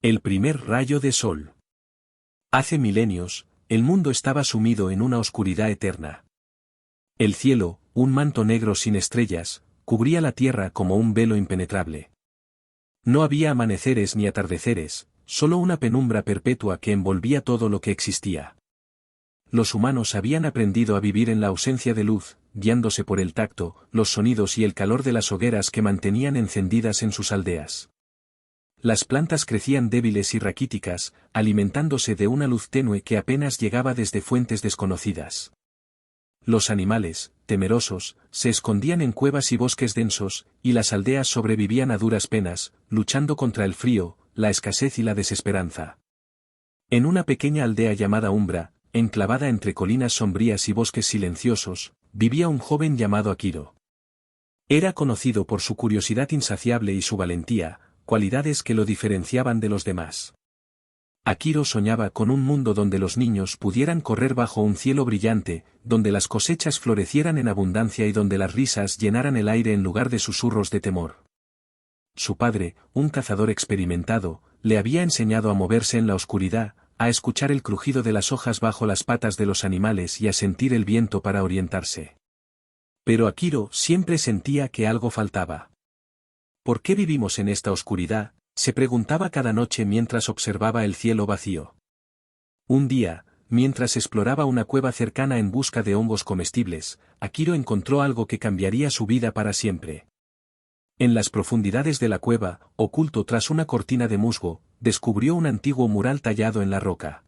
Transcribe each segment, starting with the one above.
El primer rayo de sol. Hace milenios, el mundo estaba sumido en una oscuridad eterna. El cielo, un manto negro sin estrellas, cubría la tierra como un velo impenetrable. No había amaneceres ni atardeceres, solo una penumbra perpetua que envolvía todo lo que existía. Los humanos habían aprendido a vivir en la ausencia de luz, guiándose por el tacto, los sonidos y el calor de las hogueras que mantenían encendidas en sus aldeas. Las plantas crecían débiles y raquíticas, alimentándose de una luz tenue que apenas llegaba desde fuentes desconocidas. Los animales, temerosos, se escondían en cuevas y bosques densos, y las aldeas sobrevivían a duras penas, luchando contra el frío, la escasez y la desesperanza. En una pequeña aldea llamada Umbra, enclavada entre colinas sombrías y bosques silenciosos, vivía un joven llamado Akiro. Era conocido por su curiosidad insaciable y su valentía, cualidades que lo diferenciaban de los demás. Akiro soñaba con un mundo donde los niños pudieran correr bajo un cielo brillante, donde las cosechas florecieran en abundancia y donde las risas llenaran el aire en lugar de susurros de temor. Su padre, un cazador experimentado, le había enseñado a moverse en la oscuridad, a escuchar el crujido de las hojas bajo las patas de los animales y a sentir el viento para orientarse. Pero Akiro siempre sentía que algo faltaba. ¿Por qué vivimos en esta oscuridad?, se preguntaba cada noche mientras observaba el cielo vacío. Un día, mientras exploraba una cueva cercana en busca de hongos comestibles, Akiro encontró algo que cambiaría su vida para siempre. En las profundidades de la cueva, oculto tras una cortina de musgo, descubrió un antiguo mural tallado en la roca.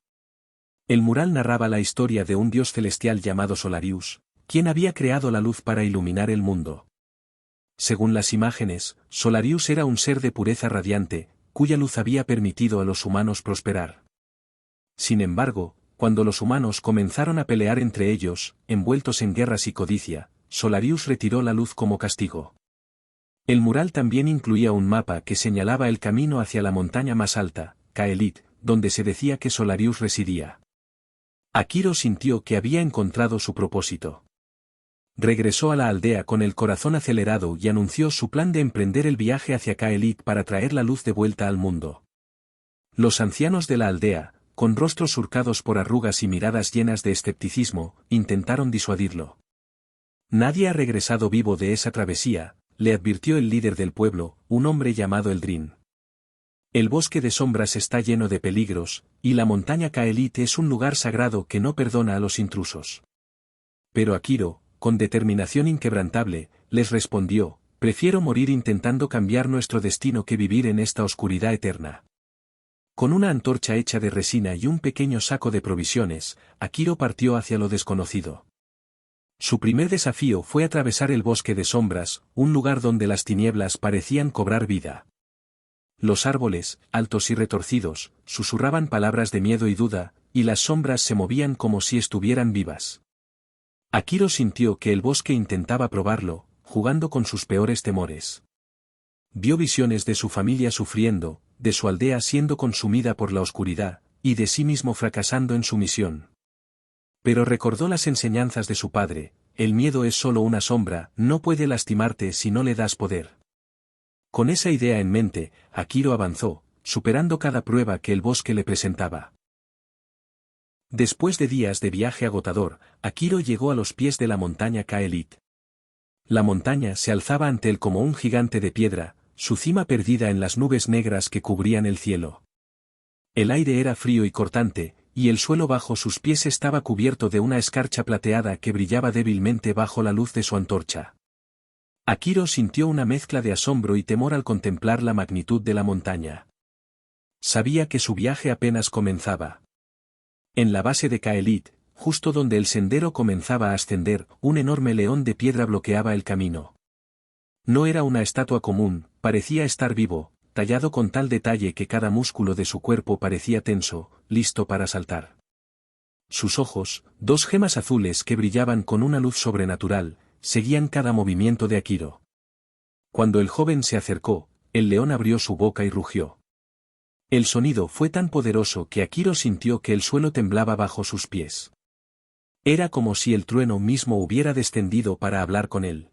El mural narraba la historia de un dios celestial llamado Solarius, quien había creado la luz para iluminar el mundo. Según las imágenes, Solarius era un ser de pureza radiante, cuya luz había permitido a los humanos prosperar. Sin embargo, cuando los humanos comenzaron a pelear entre ellos, envueltos en guerras y codicia, Solarius retiró la luz como castigo. El mural también incluía un mapa que señalaba el camino hacia la montaña más alta, Kaelit, donde se decía que Solarius residía. Akiro sintió que había encontrado su propósito. Regresó a la aldea con el corazón acelerado y anunció su plan de emprender el viaje hacia Kaelit para traer la luz de vuelta al mundo. Los ancianos de la aldea, con rostros surcados por arrugas y miradas llenas de escepticismo, intentaron disuadirlo. Nadie ha regresado vivo de esa travesía, le advirtió el líder del pueblo, un hombre llamado Eldrin. El bosque de sombras está lleno de peligros, y la montaña Kaelit es un lugar sagrado que no perdona a los intrusos. Pero Akiro, con determinación inquebrantable, les respondió: prefiero morir intentando cambiar nuestro destino que vivir en esta oscuridad eterna. Con una antorcha hecha de resina y un pequeño saco de provisiones, Akiro partió hacia lo desconocido. Su primer desafío fue atravesar el bosque de sombras, un lugar donde las tinieblas parecían cobrar vida. Los árboles, altos y retorcidos, susurraban palabras de miedo y duda, y las sombras se movían como si estuvieran vivas. Akiro sintió que el bosque intentaba probarlo, jugando con sus peores temores. Vio visiones de su familia sufriendo, de su aldea siendo consumida por la oscuridad, y de sí mismo fracasando en su misión. Pero recordó las enseñanzas de su padre: el miedo es solo una sombra, no puede lastimarte si no le das poder. Con esa idea en mente, Akiro avanzó, superando cada prueba que el bosque le presentaba. Después de días de viaje agotador, Akiro llegó a los pies de la montaña Kaelit. La montaña se alzaba ante él como un gigante de piedra, su cima perdida en las nubes negras que cubrían el cielo. El aire era frío y cortante, y el suelo bajo sus pies estaba cubierto de una escarcha plateada que brillaba débilmente bajo la luz de su antorcha. Akiro sintió una mezcla de asombro y temor al contemplar la magnitud de la montaña. Sabía que su viaje apenas comenzaba. En la base de Kaelit, justo donde el sendero comenzaba a ascender, un enorme león de piedra bloqueaba el camino. No era una estatua común, parecía estar vivo, tallado con tal detalle que cada músculo de su cuerpo parecía tenso, listo para saltar. Sus ojos, dos gemas azules que brillaban con una luz sobrenatural, seguían cada movimiento de Akiro. Cuando el joven se acercó, el león abrió su boca y rugió. El sonido fue tan poderoso que Akiro sintió que el suelo temblaba bajo sus pies. Era como si el trueno mismo hubiera descendido para hablar con él.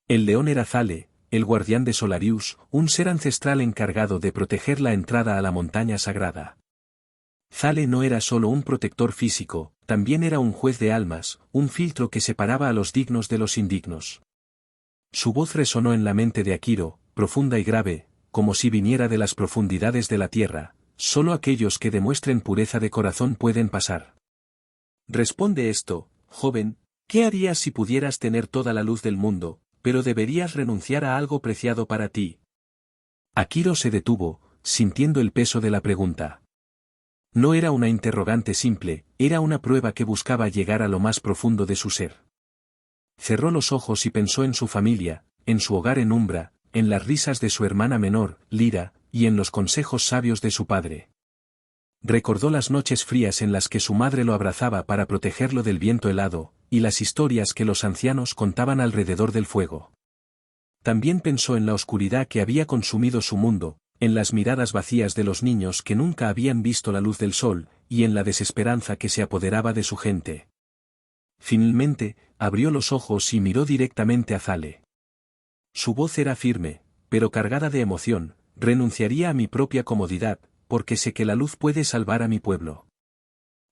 El león era Zale, el guardián de Solarius, un ser ancestral encargado de proteger la entrada a la montaña sagrada. Zale no era solo un protector físico, también era un juez de almas, un filtro que separaba a los dignos de los indignos. Su voz resonó en la mente de Akiro, profunda y grave, como si viniera de las profundidades de la tierra. Solo aquellos que demuestren pureza de corazón pueden pasar. Responde esto, joven, ¿qué harías si pudieras tener toda la luz del mundo, pero deberías renunciar a algo preciado para ti? Akiro se detuvo, sintiendo el peso de la pregunta. No era una interrogante simple, era una prueba que buscaba llegar a lo más profundo de su ser. Cerró los ojos y pensó en su familia, en su hogar en Umbra, en las risas de su hermana menor, Lyra, y en los consejos sabios de su padre. Recordó las noches frías en las que su madre lo abrazaba para protegerlo del viento helado, y las historias que los ancianos contaban alrededor del fuego. También pensó en la oscuridad que había consumido su mundo, en las miradas vacías de los niños que nunca habían visto la luz del sol, y en la desesperanza que se apoderaba de su gente. Finalmente, abrió los ojos y miró directamente a Zale. Su voz era firme, pero cargada de emoción. Renunciaría a mi propia comodidad, porque sé que la luz puede salvar a mi pueblo.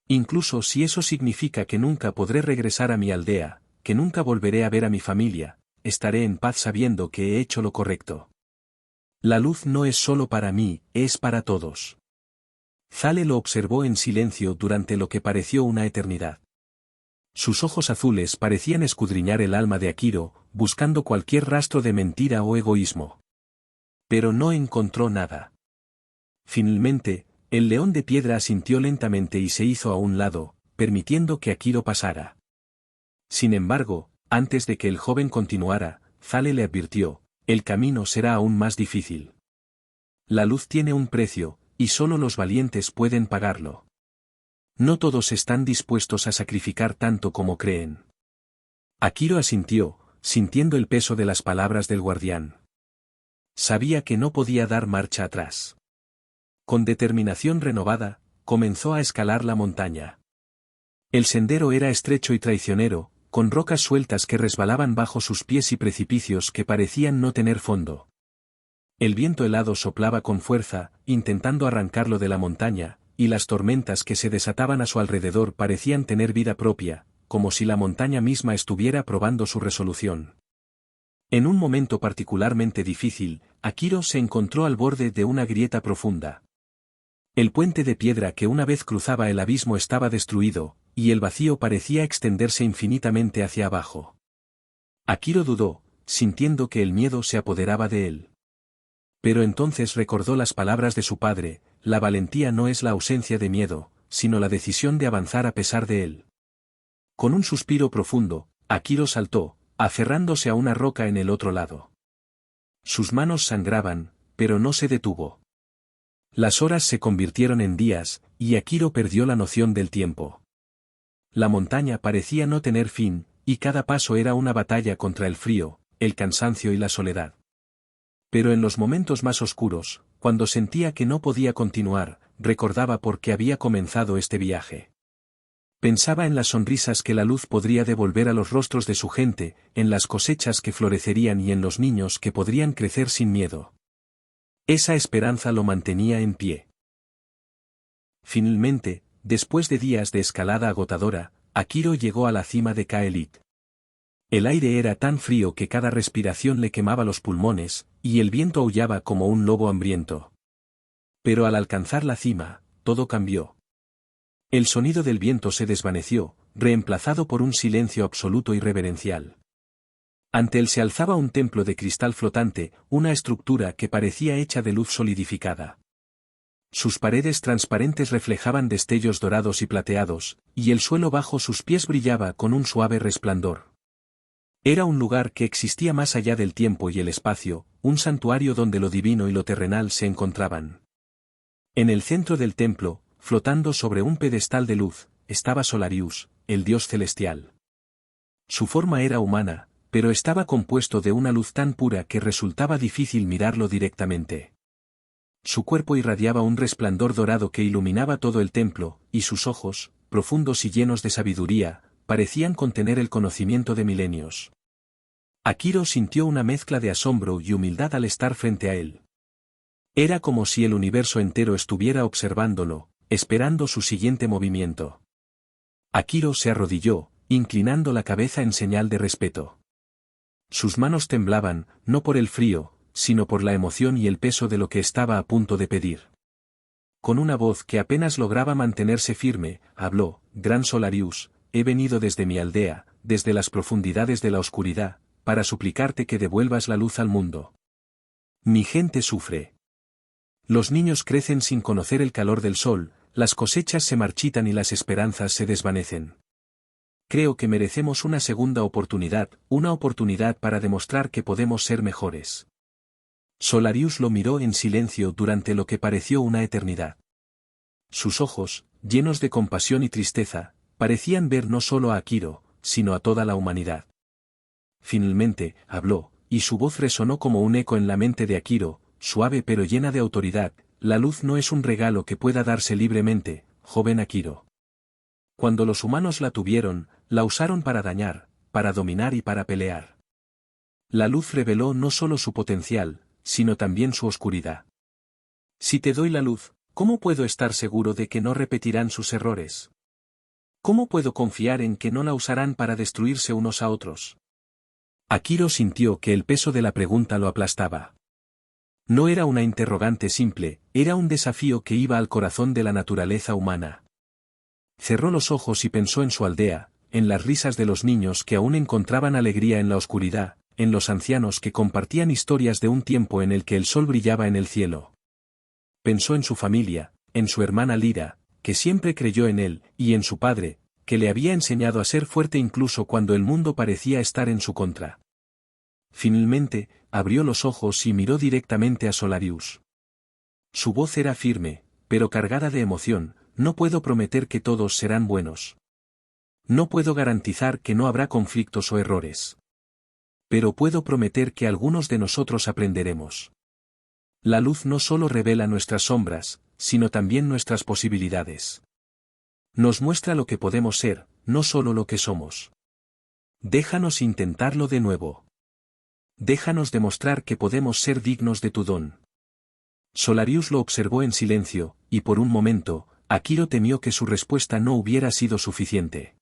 Incluso si eso significa que nunca podré regresar a mi aldea, que nunca volveré a ver a mi familia, estaré en paz sabiendo que he hecho lo correcto. La luz no es solo para mí, es para todos. Zale lo observó en silencio durante lo que pareció una eternidad. Sus ojos azules parecían escudriñar el alma de Akiro, buscando cualquier rastro de mentira o egoísmo. Pero no encontró nada. Finalmente, el león de piedra asintió lentamente y se hizo a un lado, permitiendo que Akiro pasara. Sin embargo, antes de que el joven continuara, Zale le advirtió, el camino será aún más difícil. La luz tiene un precio, y solo los valientes pueden pagarlo. No todos están dispuestos a sacrificar tanto como creen. Akiro asintió, sintiendo el peso de las palabras del guardián. Sabía que no podía dar marcha atrás. Con determinación renovada, comenzó a escalar la montaña. El sendero era estrecho y traicionero, con rocas sueltas que resbalaban bajo sus pies y precipicios que parecían no tener fondo. El viento helado soplaba con fuerza, intentando arrancarlo de la montaña, y las tormentas que se desataban a su alrededor parecían tener vida propia, como si la montaña misma estuviera probando su resolución. En un momento particularmente difícil, Akiro se encontró al borde de una grieta profunda. El puente de piedra que una vez cruzaba el abismo estaba destruido, y el vacío parecía extenderse infinitamente hacia abajo. Akiro dudó, sintiendo que el miedo se apoderaba de él. Pero entonces recordó las palabras de su padre, la valentía no es la ausencia de miedo, sino la decisión de avanzar a pesar de él. Con un suspiro profundo, Akiro saltó, aferrándose a una roca en el otro lado. Sus manos sangraban, pero no se detuvo. Las horas se convirtieron en días, y Akiro perdió la noción del tiempo. La montaña parecía no tener fin, y cada paso era una batalla contra el frío, el cansancio y la soledad. Pero en los momentos más oscuros, cuando sentía que no podía continuar, recordaba por qué había comenzado este viaje. Pensaba en las sonrisas que la luz podría devolver a los rostros de su gente, en las cosechas que florecerían y en los niños que podrían crecer sin miedo. Esa esperanza lo mantenía en pie. Finalmente, después de días de escalada agotadora, Akiro llegó a la cima de Kaelit. El aire era tan frío que cada respiración le quemaba los pulmones, y el viento aullaba como un lobo hambriento. Pero al alcanzar la cima, todo cambió. El sonido del viento se desvaneció, reemplazado por un silencio absoluto y reverencial. Ante él se alzaba un templo de cristal flotante, una estructura que parecía hecha de luz solidificada. Sus paredes transparentes reflejaban destellos dorados y plateados, y el suelo bajo sus pies brillaba con un suave resplandor. Era un lugar que existía más allá del tiempo y el espacio, un santuario donde lo divino y lo terrenal se encontraban. En el centro del templo, flotando sobre un pedestal de luz, estaba Solarius, el dios celestial. Su forma era humana, pero estaba compuesto de una luz tan pura que resultaba difícil mirarlo directamente. Su cuerpo irradiaba un resplandor dorado que iluminaba todo el templo, y sus ojos, profundos y llenos de sabiduría, parecían contener el conocimiento de milenios. Akiro sintió una mezcla de asombro y humildad al estar frente a él. Era como si el universo entero estuviera observándolo, esperando su siguiente movimiento. Akiro se arrodilló, inclinando la cabeza en señal de respeto. Sus manos temblaban, no por el frío, sino por la emoción y el peso de lo que estaba a punto de pedir. Con una voz que apenas lograba mantenerse firme, habló: Gran Solarius, he venido desde mi aldea, desde las profundidades de la oscuridad, para suplicarte que devuelvas la luz al mundo. Mi gente sufre. Los niños crecen sin conocer el calor del sol, las cosechas se marchitan y las esperanzas se desvanecen. Creo que merecemos una segunda oportunidad, una oportunidad para demostrar que podemos ser mejores. Solarius lo miró en silencio durante lo que pareció una eternidad. Sus ojos, llenos de compasión y tristeza, parecían ver no solo a Akiro, sino a toda la humanidad. Finalmente, habló, y su voz resonó como un eco en la mente de Akiro, suave pero llena de autoridad: la luz no es un regalo que pueda darse libremente, joven Akiro. Cuando los humanos la tuvieron, la usaron para dañar, para dominar y para pelear. La luz reveló no solo su potencial, sino también su oscuridad. Si te doy la luz, ¿cómo puedo estar seguro de que no repetirán sus errores? ¿Cómo puedo confiar en que no la usarán para destruirse unos a otros? Akiro sintió que el peso de la pregunta lo aplastaba. No era una interrogante simple, era un desafío que iba al corazón de la naturaleza humana. Cerró los ojos y pensó en su aldea, en las risas de los niños que aún encontraban alegría en la oscuridad, en los ancianos que compartían historias de un tiempo en el que el sol brillaba en el cielo. Pensó en su familia, en su hermana Lyra, que siempre creyó en él, y en su padre, que le había enseñado a ser fuerte incluso cuando el mundo parecía estar en su contra. Finalmente, abrió los ojos y miró directamente a Solarius. Su voz era firme, pero cargada de emoción: no puedo prometer que todos serán buenos. No puedo garantizar que no habrá conflictos o errores. Pero puedo prometer que algunos de nosotros aprenderemos. La luz no solo revela nuestras sombras, sino también nuestras posibilidades. Nos muestra lo que podemos ser, no solo lo que somos. Déjanos intentarlo de nuevo. Déjanos demostrar que podemos ser dignos de tu don. Solarius lo observó en silencio, y por un momento, Akiro temió que su respuesta no hubiera sido suficiente.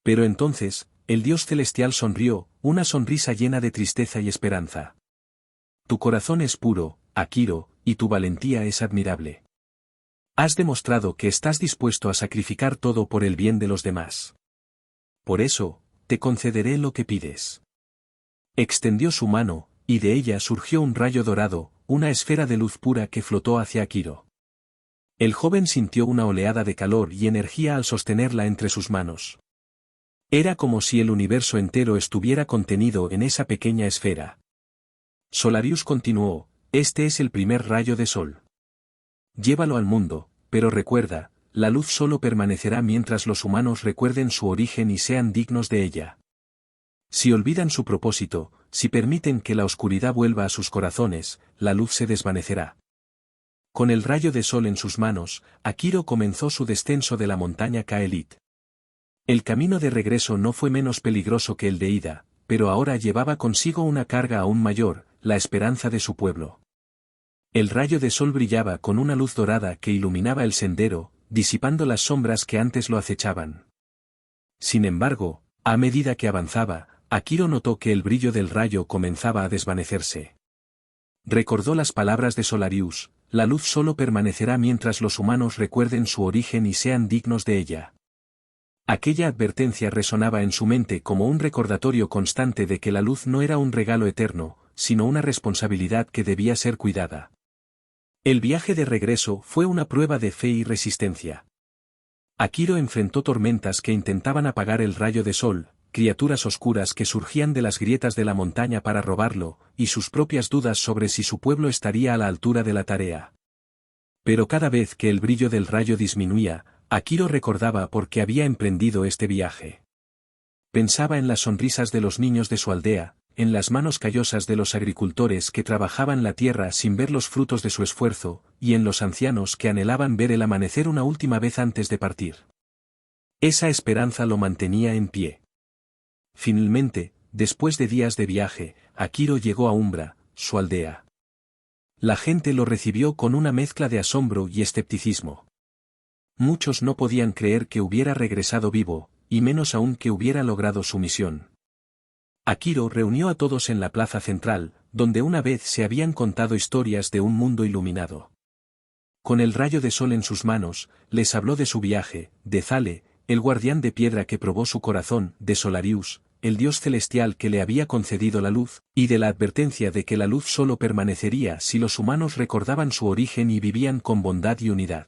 Pero entonces, el dios celestial sonrió, una sonrisa llena de tristeza y esperanza. Tu corazón es puro, Akiro, y tu valentía es admirable. Has demostrado que estás dispuesto a sacrificar todo por el bien de los demás. Por eso, te concederé lo que pides. Extendió su mano, y de ella surgió un rayo dorado, una esfera de luz pura que flotó hacia Akiro. El joven sintió una oleada de calor y energía al sostenerla entre sus manos. Era como si el universo entero estuviera contenido en esa pequeña esfera. Solarius continuó: este es el primer rayo de sol. Llévalo al mundo, pero recuerda, la luz solo permanecerá mientras los humanos recuerden su origen y sean dignos de ella. Si olvidan su propósito, si permiten que la oscuridad vuelva a sus corazones, la luz se desvanecerá. Con el rayo de sol en sus manos, Akiro comenzó su descenso de la montaña Kaelit. El camino de regreso no fue menos peligroso que el de ida, pero ahora llevaba consigo una carga aún mayor: la esperanza de su pueblo. El rayo de sol brillaba con una luz dorada que iluminaba el sendero, disipando las sombras que antes lo acechaban. Sin embargo, a medida que avanzaba, Akiro notó que el brillo del rayo comenzaba a desvanecerse. Recordó las palabras de Solarius: la luz solo permanecerá mientras los humanos recuerden su origen y sean dignos de ella. Aquella advertencia resonaba en su mente como un recordatorio constante de que la luz no era un regalo eterno, sino una responsabilidad que debía ser cuidada. El viaje de regreso fue una prueba de fe y resistencia. Akiro enfrentó tormentas que intentaban apagar el rayo de sol, criaturas oscuras que surgían de las grietas de la montaña para robarlo, y sus propias dudas sobre si su pueblo estaría a la altura de la tarea. Pero cada vez que el brillo del rayo disminuía, Akiro recordaba por qué había emprendido este viaje. Pensaba en las sonrisas de los niños de su aldea, en las manos callosas de los agricultores que trabajaban la tierra sin ver los frutos de su esfuerzo, y en los ancianos que anhelaban ver el amanecer una última vez antes de partir. Esa esperanza lo mantenía en pie. Finalmente, después de días de viaje, Akiro llegó a Umbra, su aldea. La gente lo recibió con una mezcla de asombro y escepticismo. Muchos no podían creer que hubiera regresado vivo, y menos aún que hubiera logrado su misión. Akiro reunió a todos en la plaza central, donde una vez se habían contado historias de un mundo iluminado. Con el rayo de sol en sus manos, les habló de su viaje, de Zale, el guardián de piedra que probó su corazón, de Solarius, el dios celestial que le había concedido la luz, y de la advertencia de que la luz solo permanecería si los humanos recordaban su origen y vivían con bondad y unidad.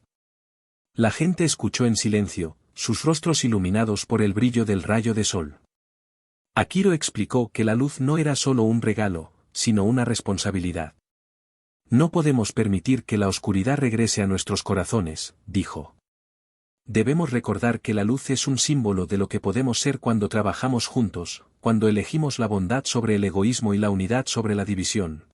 La gente escuchó en silencio, sus rostros iluminados por el brillo del rayo de sol. Akiro explicó que la luz no era solo un regalo, sino una responsabilidad. No podemos permitir que la oscuridad regrese a nuestros corazones, dijo. Debemos recordar que la luz es un símbolo de lo que podemos ser cuando trabajamos juntos, cuando elegimos la bondad sobre el egoísmo y la unidad sobre la división.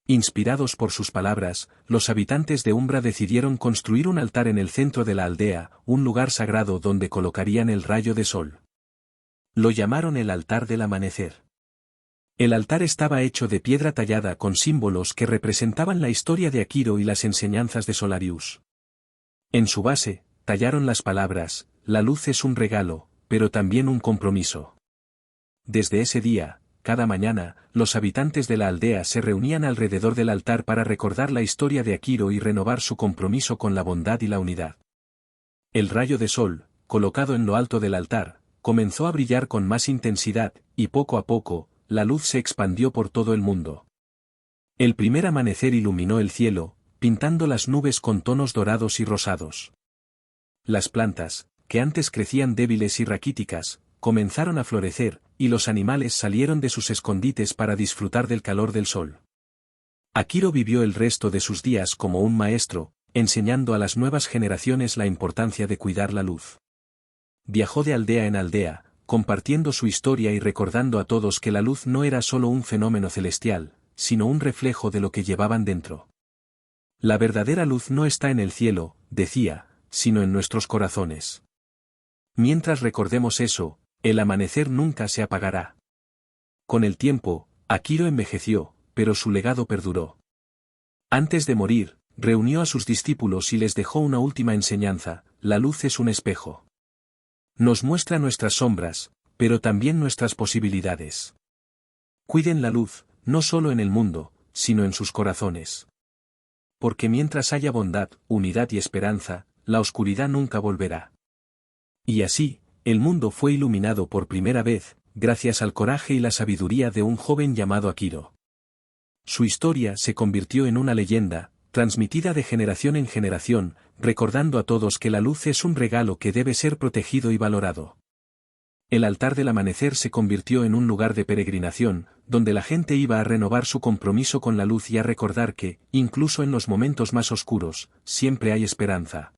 Inspirados por sus palabras, los habitantes de Umbra decidieron construir un altar en el centro de la aldea, un lugar sagrado donde colocarían el rayo de sol. Lo llamaron el altar del amanecer. El altar estaba hecho de piedra tallada con símbolos que representaban la historia de Akiro y las enseñanzas de Solarius. En su base, tallaron las palabras, la luz es un regalo, pero también un compromiso. Desde ese día, cada mañana, los habitantes de la aldea se reunían alrededor del altar para recordar la historia de Akiro y renovar su compromiso con la bondad y la unidad. El rayo de sol, colocado en lo alto del altar, comenzó a brillar con más intensidad, y poco a poco, la luz se expandió por todo el mundo. El primer amanecer iluminó el cielo, pintando las nubes con tonos dorados y rosados. Las plantas, que antes crecían débiles y raquíticas, comenzaron a florecer, y los animales salieron de sus escondites para disfrutar del calor del sol. Akiro vivió el resto de sus días como un maestro, enseñando a las nuevas generaciones la importancia de cuidar la luz. Viajó de aldea en aldea, compartiendo su historia y recordando a todos que la luz no era solo un fenómeno celestial, sino un reflejo de lo que llevaban dentro. La verdadera luz no está en el cielo, decía, sino en nuestros corazones. Mientras recordemos eso, el amanecer nunca se apagará. Con el tiempo, Akiro envejeció, pero su legado perduró. Antes de morir, reunió a sus discípulos y les dejó una última enseñanza: la luz es un espejo. Nos muestra nuestras sombras, pero también nuestras posibilidades. Cuiden la luz, no solo en el mundo, sino en sus corazones. Porque mientras haya bondad, unidad y esperanza, la oscuridad nunca volverá. Y así, el mundo fue iluminado por primera vez, gracias al coraje y la sabiduría de un joven llamado Akiro. Su historia se convirtió en una leyenda, transmitida de generación en generación, recordando a todos que la luz es un regalo que debe ser protegido y valorado. El altar del amanecer se convirtió en un lugar de peregrinación, donde la gente iba a renovar su compromiso con la luz y a recordar que, incluso en los momentos más oscuros, siempre hay esperanza.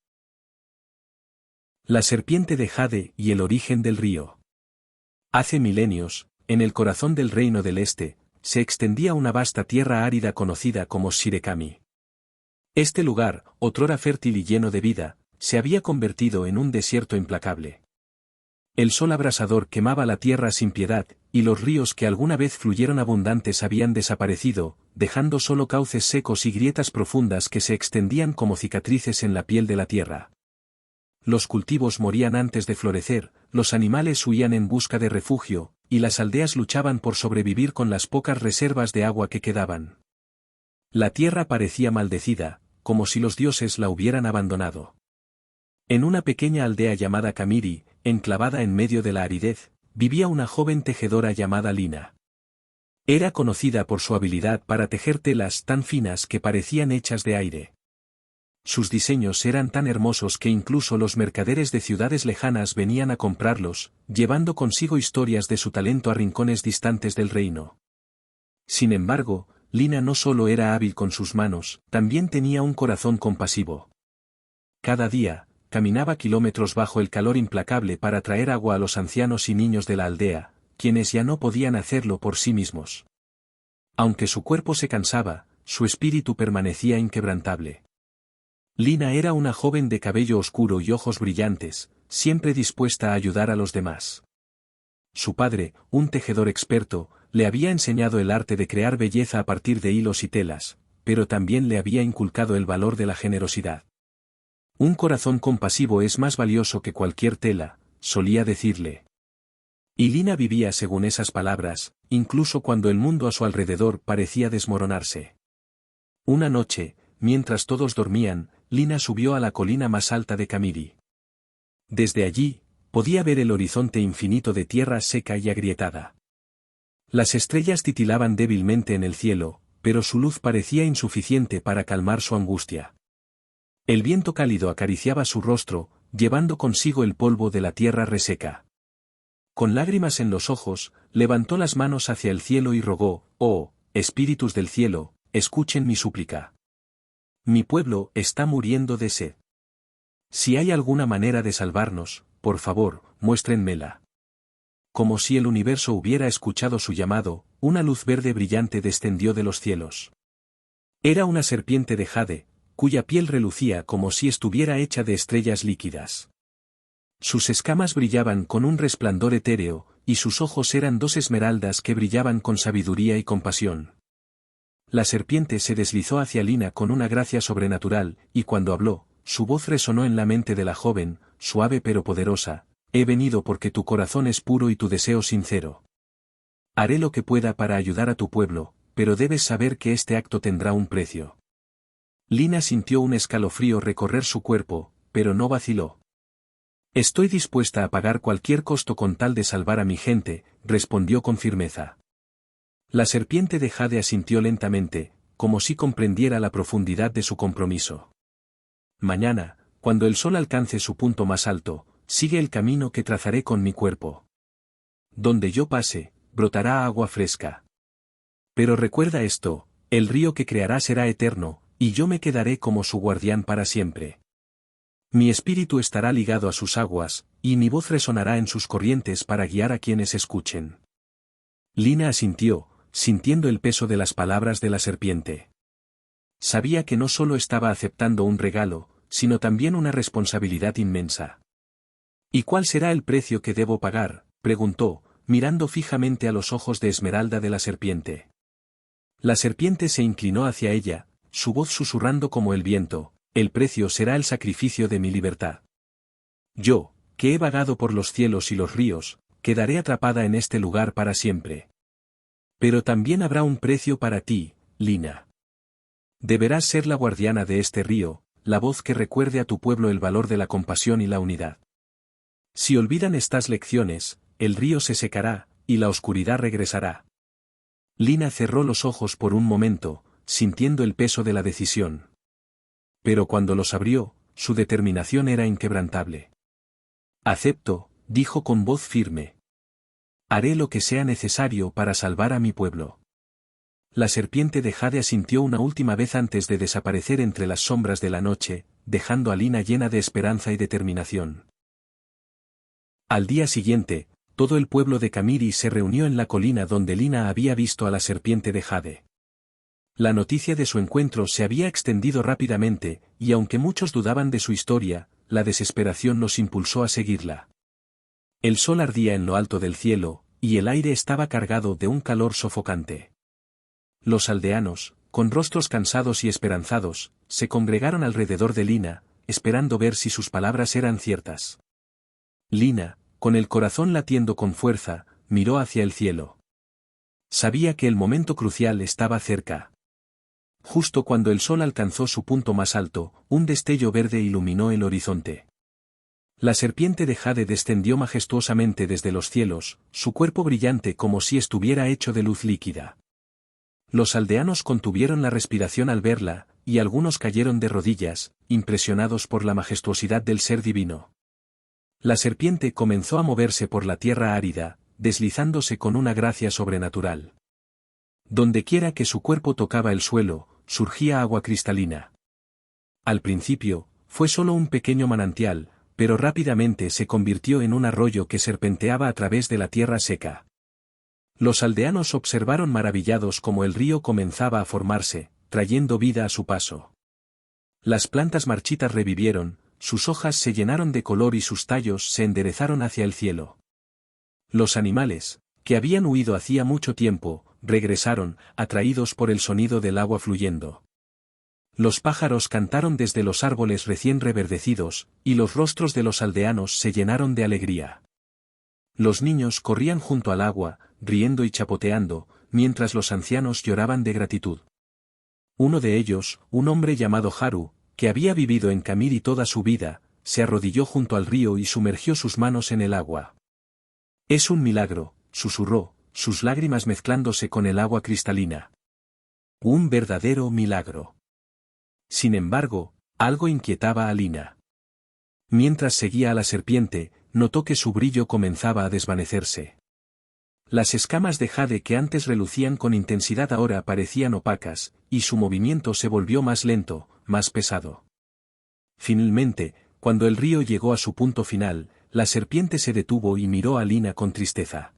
La serpiente de Jade y el origen del río. Hace milenios, en el corazón del reino del este, se extendía una vasta tierra árida conocida como Shirekami. Este lugar, otrora fértil y lleno de vida, se había convertido en un desierto implacable. El sol abrasador quemaba la tierra sin piedad, y los ríos que alguna vez fluyeron abundantes habían desaparecido, dejando solo cauces secos y grietas profundas que se extendían como cicatrices en la piel de la tierra. Los cultivos morían antes de florecer, los animales huían en busca de refugio, y las aldeas luchaban por sobrevivir con las pocas reservas de agua que quedaban. La tierra parecía maldecida, como si los dioses la hubieran abandonado. En una pequeña aldea llamada Kamiri, enclavada en medio de la aridez, vivía una joven tejedora llamada Lina. Era conocida por su habilidad para tejer telas tan finas que parecían hechas de aire. Sus diseños eran tan hermosos que incluso los mercaderes de ciudades lejanas venían a comprarlos, llevando consigo historias de su talento a rincones distantes del reino. Sin embargo, Lina no solo era hábil con sus manos, también tenía un corazón compasivo. Cada día, caminaba kilómetros bajo el calor implacable para traer agua a los ancianos y niños de la aldea, quienes ya no podían hacerlo por sí mismos. Aunque su cuerpo se cansaba, su espíritu permanecía inquebrantable. Lina era una joven de cabello oscuro y ojos brillantes, siempre dispuesta a ayudar a los demás. Su padre, un tejedor experto, le había enseñado el arte de crear belleza a partir de hilos y telas, pero también le había inculcado el valor de la generosidad. Un corazón compasivo es más valioso que cualquier tela, solía decirle. Y Lina vivía según esas palabras, incluso cuando el mundo a su alrededor parecía desmoronarse. Una noche, mientras todos dormían, Lina subió a la colina más alta de Camiri. Desde allí, podía ver el horizonte infinito de tierra seca y agrietada. Las estrellas titilaban débilmente en el cielo, pero su luz parecía insuficiente para calmar su angustia. El viento cálido acariciaba su rostro, llevando consigo el polvo de la tierra reseca. Con lágrimas en los ojos, levantó las manos hacia el cielo y rogó: «Oh, espíritus del cielo, escuchen mi súplica. Mi pueblo está muriendo de sed. Si hay alguna manera de salvarnos, por favor, muéstrenmela». Como si el universo hubiera escuchado su llamado, una luz verde brillante descendió de los cielos. Era una serpiente de jade, cuya piel relucía como si estuviera hecha de estrellas líquidas. Sus escamas brillaban con un resplandor etéreo, y sus ojos eran dos esmeraldas que brillaban con sabiduría y compasión. La serpiente se deslizó hacia Lina con una gracia sobrenatural, y cuando habló, su voz resonó en la mente de la joven, suave pero poderosa: «He venido porque tu corazón es puro y tu deseo sincero. Haré lo que pueda para ayudar a tu pueblo, pero debes saber que este acto tendrá un precio». Lina sintió un escalofrío recorrer su cuerpo, pero no vaciló. «Estoy dispuesta a pagar cualquier costo con tal de salvar a mi gente», respondió con firmeza. La serpiente de jade asintió lentamente, como si comprendiera la profundidad de su compromiso. «Mañana, cuando el sol alcance su punto más alto, sigue el camino que trazaré con mi cuerpo. Donde yo pase, brotará agua fresca. Pero recuerda esto: el río que creará será eterno, y yo me quedaré como su guardián para siempre. Mi espíritu estará ligado a sus aguas, y mi voz resonará en sus corrientes para guiar a quienes escuchen». Lina asintió, sintiendo el peso de las palabras de la serpiente. Sabía que no solo estaba aceptando un regalo, sino también una responsabilidad inmensa. «¿Y cuál será el precio que debo pagar?», preguntó, mirando fijamente a los ojos de esmeralda de la serpiente. La serpiente se inclinó hacia ella, su voz susurrando como el viento: «El precio será el sacrificio de mi libertad. Yo, que he vagado por los cielos y los ríos, quedaré atrapada en este lugar para siempre. Pero también habrá un precio para ti, Lina. Deberás ser la guardiana de este río, la voz que recuerde a tu pueblo el valor de la compasión y la unidad. Si olvidan estas lecciones, el río se secará, y la oscuridad regresará». Lina cerró los ojos por un momento, sintiendo el peso de la decisión. Pero cuando los abrió, su determinación era inquebrantable. «Acepto», dijo con voz firme. «Haré lo que sea necesario para salvar a mi pueblo». La serpiente de jade asintió una última vez antes de desaparecer entre las sombras de la noche, dejando a Lina llena de esperanza y determinación. Al día siguiente, todo el pueblo de Camiri se reunió en la colina donde Lina había visto a la serpiente de jade. La noticia de su encuentro se había extendido rápidamente, y aunque muchos dudaban de su historia, la desesperación los impulsó a seguirla. El sol ardía en lo alto del cielo, y el aire estaba cargado de un calor sofocante. Los aldeanos, con rostros cansados y esperanzados, se congregaron alrededor de Lina, esperando ver si sus palabras eran ciertas. Lina, con el corazón latiendo con fuerza, miró hacia el cielo. Sabía que el momento crucial estaba cerca. Justo cuando el sol alcanzó su punto más alto, un destello verde iluminó el horizonte. La serpiente de jade descendió majestuosamente desde los cielos, su cuerpo brillante como si estuviera hecho de luz líquida. Los aldeanos contuvieron la respiración al verla, y algunos cayeron de rodillas, impresionados por la majestuosidad del ser divino. La serpiente comenzó a moverse por la tierra árida, deslizándose con una gracia sobrenatural. Dondequiera que su cuerpo tocaba el suelo, surgía agua cristalina. Al principio, fue solo un pequeño manantial, pero rápidamente se convirtió en un arroyo que serpenteaba a través de la tierra seca. Los aldeanos observaron maravillados cómo el río comenzaba a formarse, trayendo vida a su paso. Las plantas marchitas revivieron, sus hojas se llenaron de color y sus tallos se enderezaron hacia el cielo. Los animales, que habían huido hacía mucho tiempo, regresaron, atraídos por el sonido del agua fluyendo. Los pájaros cantaron desde los árboles recién reverdecidos, y los rostros de los aldeanos se llenaron de alegría. Los niños corrían junto al agua, riendo y chapoteando, mientras los ancianos lloraban de gratitud. Uno de ellos, un hombre llamado Haru, que había vivido en Kamiri toda su vida, se arrodilló junto al río y sumergió sus manos en el agua. «Es un milagro», susurró, sus lágrimas mezclándose con el agua cristalina. «Un verdadero milagro». Sin embargo, algo inquietaba a Lina. Mientras seguía a la serpiente, notó que su brillo comenzaba a desvanecerse. Las escamas de jade que antes relucían con intensidad ahora parecían opacas, y su movimiento se volvió más lento, más pesado. Finalmente, cuando el río llegó a su punto final, la serpiente se detuvo y miró a Lina con tristeza.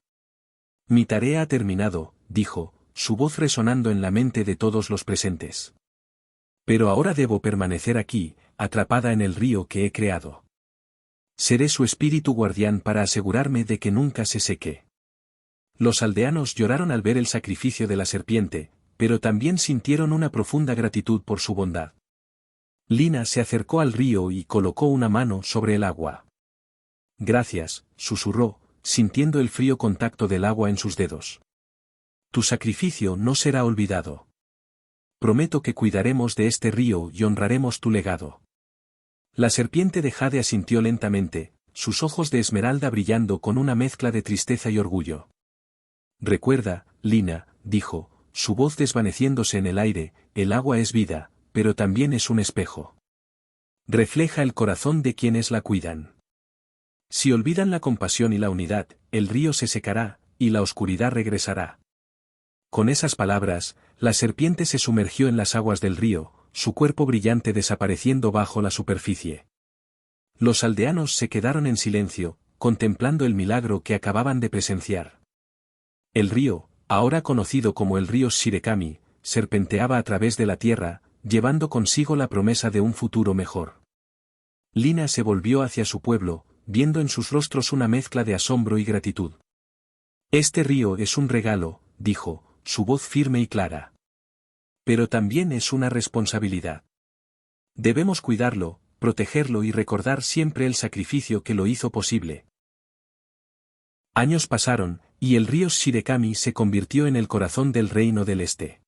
«Mi tarea ha terminado», dijo, su voz resonando en la mente de todos los presentes. «Pero ahora debo permanecer aquí, atrapada en el río que he creado. Seré su espíritu guardián para asegurarme de que nunca se seque». Los aldeanos lloraron al ver el sacrificio de la serpiente, pero también sintieron una profunda gratitud por su bondad. Lina se acercó al río y colocó una mano sobre el agua. «Gracias», susurró, sintiendo el frío contacto del agua en sus dedos. «Tu sacrificio no será olvidado. Prometo que cuidaremos de este río y honraremos tu legado». La serpiente de jade asintió lentamente, sus ojos de esmeralda brillando con una mezcla de tristeza y orgullo. «Recuerda, Lina», dijo, su voz desvaneciéndose en el aire, «el agua es vida, pero también es un espejo. Refleja el corazón de quienes la cuidan. Si olvidan la compasión y la unidad, el río se secará, y la oscuridad regresará». Con esas palabras, la serpiente se sumergió en las aguas del río, su cuerpo brillante desapareciendo bajo la superficie. Los aldeanos se quedaron en silencio, contemplando el milagro que acababan de presenciar. El río, ahora conocido como el río Shirekami, serpenteaba a través de la tierra, llevando consigo la promesa de un futuro mejor. Lina se volvió hacia su pueblo, viendo en sus rostros una mezcla de asombro y gratitud. «Este río es un regalo», dijo, su voz firme y clara. «Pero también es una responsabilidad. Debemos cuidarlo, protegerlo y recordar siempre el sacrificio que lo hizo posible». Años pasaron, y el río Shirekami se convirtió en el corazón del Reino del Este.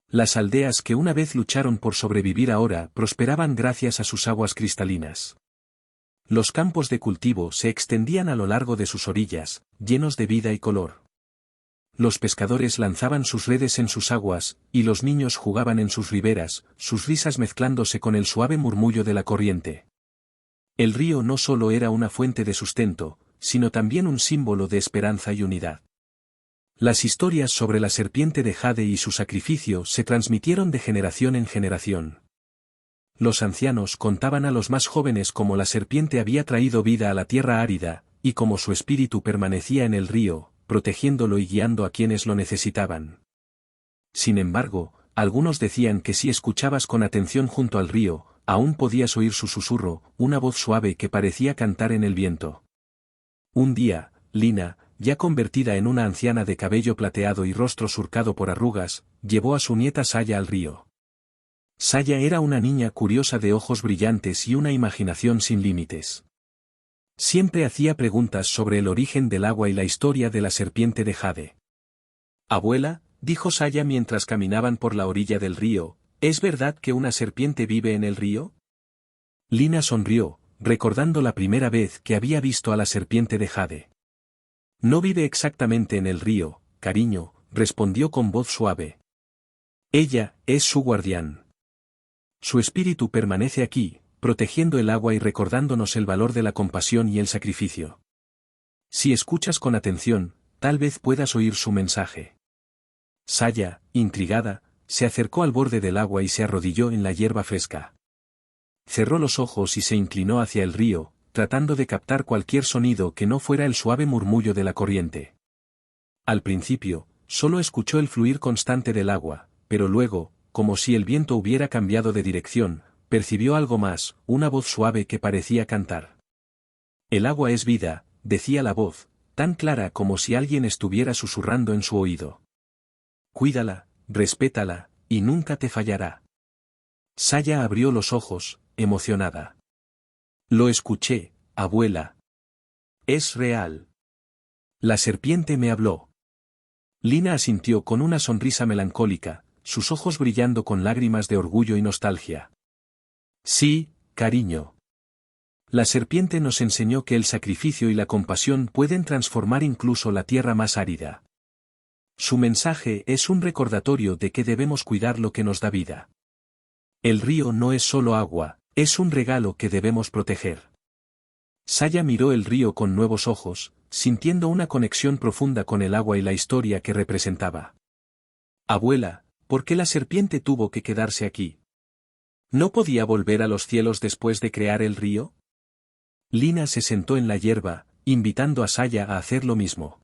Las aldeas que una vez lucharon por sobrevivir ahora prosperaban gracias a sus aguas cristalinas. Los campos de cultivo se extendían a lo largo de sus orillas, llenos de vida y color. Los pescadores lanzaban sus redes en sus aguas, y los niños jugaban en sus riberas, sus risas mezclándose con el suave murmullo de la corriente. El río no solo era una fuente de sustento, sino también un símbolo de esperanza y unidad. Las historias sobre la serpiente de jade y su sacrificio se transmitieron de generación en generación. Los ancianos contaban a los más jóvenes cómo la serpiente había traído vida a la tierra árida, y cómo su espíritu permanecía en el río, protegiéndolo y guiando a quienes lo necesitaban. Sin embargo, algunos decían que si escuchabas con atención junto al río, aún podías oír su susurro, una voz suave que parecía cantar en el viento. Un día, Lina, ya convertida en una anciana de cabello plateado y rostro surcado por arrugas, llevó a su nieta Saya al río. Saya era una niña curiosa de ojos brillantes y una imaginación sin límites. Siempre hacía preguntas sobre el origen del agua y la historia de la serpiente de jade. «Abuela», dijo Saya mientras caminaban por la orilla del río, «¿es verdad que una serpiente vive en el río?». Lina sonrió, recordando la primera vez que había visto a la serpiente de jade. «No vive exactamente en el río, cariño», respondió con voz suave. «Ella es su guardián. Su espíritu permanece aquí, protegiendo el agua y recordándonos el valor de la compasión y el sacrificio. Si escuchas con atención, tal vez puedas oír su mensaje». Saya, intrigada, se acercó al borde del agua y se arrodilló en la hierba fresca. Cerró los ojos y se inclinó hacia el río, tratando de captar cualquier sonido que no fuera el suave murmullo de la corriente. Al principio, solo escuchó el fluir constante del agua, pero luego, como si el viento hubiera cambiado de dirección, percibió algo más, una voz suave que parecía cantar. «El agua es vida», decía la voz, tan clara como si alguien estuviera susurrando en su oído. Cuídala, respétala, y nunca te fallará. Saya abrió los ojos, emocionada. Lo escuché, abuela. Es real. La serpiente me habló. Lina asintió con una sonrisa melancólica, sus ojos brillando con lágrimas de orgullo y nostalgia. Sí, cariño. La serpiente nos enseñó que el sacrificio y la compasión pueden transformar incluso la tierra más árida. Su mensaje es un recordatorio de que debemos cuidar lo que nos da vida. El río no es solo agua, es un regalo que debemos proteger. Saya miró el río con nuevos ojos, sintiendo una conexión profunda con el agua y la historia que representaba. Abuela, ¿por qué la serpiente tuvo que quedarse aquí? ¿No podía volver a los cielos después de crear el río? Lina se sentó en la hierba, invitando a Saya a hacer lo mismo.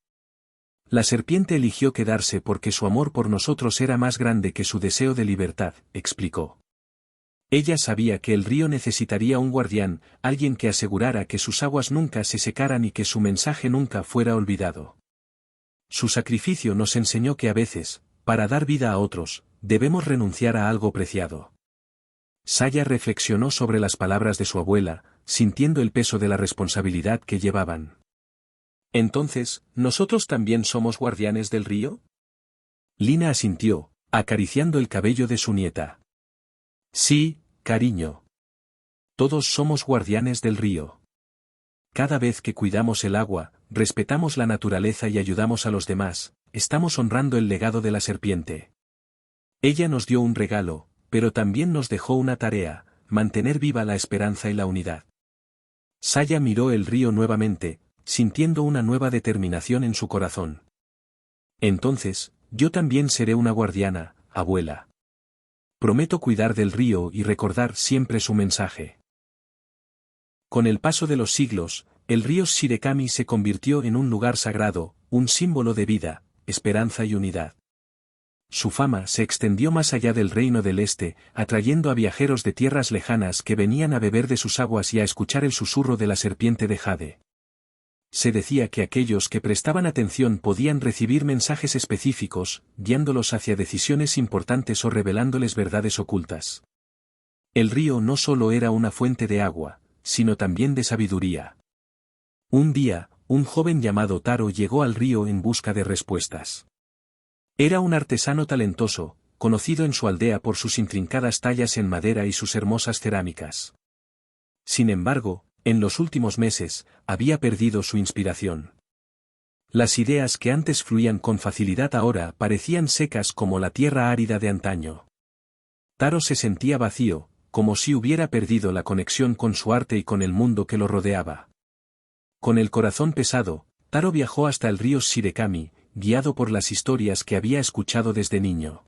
La serpiente eligió quedarse porque su amor por nosotros era más grande que su deseo de libertad, explicó. Ella sabía que el río necesitaría un guardián, alguien que asegurara que sus aguas nunca se secaran y que su mensaje nunca fuera olvidado. Su sacrificio nos enseñó que a veces, para dar vida a otros, debemos renunciar a algo preciado. Saya reflexionó sobre las palabras de su abuela, sintiendo el peso de la responsabilidad que llevaban. Entonces, ¿nosotros también somos guardianes del río? Lina asintió, acariciando el cabello de su nieta. Sí, cariño. Todos somos guardianes del río. Cada vez que cuidamos el agua, respetamos la naturaleza y ayudamos a los demás, estamos honrando el legado de la serpiente. Ella nos dio un regalo, pero también nos dejó una tarea, mantener viva la esperanza y la unidad. Saya miró el río nuevamente, sintiendo una nueva determinación en su corazón. Entonces, yo también seré una guardiana, abuela. Prometo cuidar del río y recordar siempre su mensaje. Con el paso de los siglos, el río Shirekami se convirtió en un lugar sagrado, un símbolo de vida, esperanza y unidad. Su fama se extendió más allá del reino del este, atrayendo a viajeros de tierras lejanas que venían a beber de sus aguas y a escuchar el susurro de la serpiente de jade. Se decía que aquellos que prestaban atención podían recibir mensajes específicos, guiándolos hacia decisiones importantes o revelándoles verdades ocultas. El río no solo era una fuente de agua, sino también de sabiduría. Un día, un joven llamado Taro llegó al río en busca de respuestas. Era un artesano talentoso, conocido en su aldea por sus intrincadas tallas en madera y sus hermosas cerámicas. Sin embargo, en los últimos meses, había perdido su inspiración. Las ideas que antes fluían con facilidad ahora parecían secas como la tierra árida de antaño. Taro se sentía vacío, como si hubiera perdido la conexión con su arte y con el mundo que lo rodeaba. Con el corazón pesado, Taro viajó hasta el río Shirekami, guiado por las historias que había escuchado desde niño.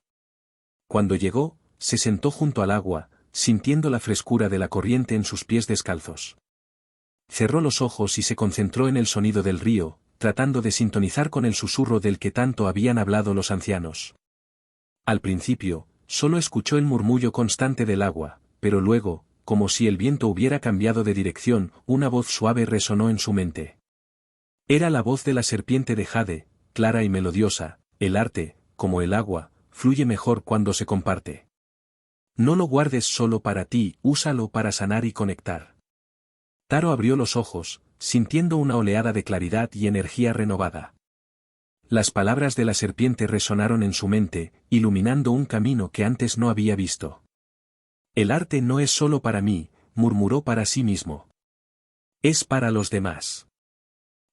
Cuando llegó, se sentó junto al agua, sintiendo la frescura de la corriente en sus pies descalzos. Cerró los ojos y se concentró en el sonido del río, tratando de sintonizar con el susurro del que tanto habían hablado los ancianos. Al principio, solo escuchó el murmullo constante del agua, pero luego, como si el viento hubiera cambiado de dirección, una voz suave resonó en su mente. Era la voz de la serpiente de jade, clara y melodiosa. El arte, como el agua, fluye mejor cuando se comparte. No lo guardes solo para ti, úsalo para sanar y conectar. Taro abrió los ojos, sintiendo una oleada de claridad y energía renovada. Las palabras de la serpiente resonaron en su mente, iluminando un camino que antes no había visto. El arte no es solo para mí, murmuró para sí mismo. Es para los demás.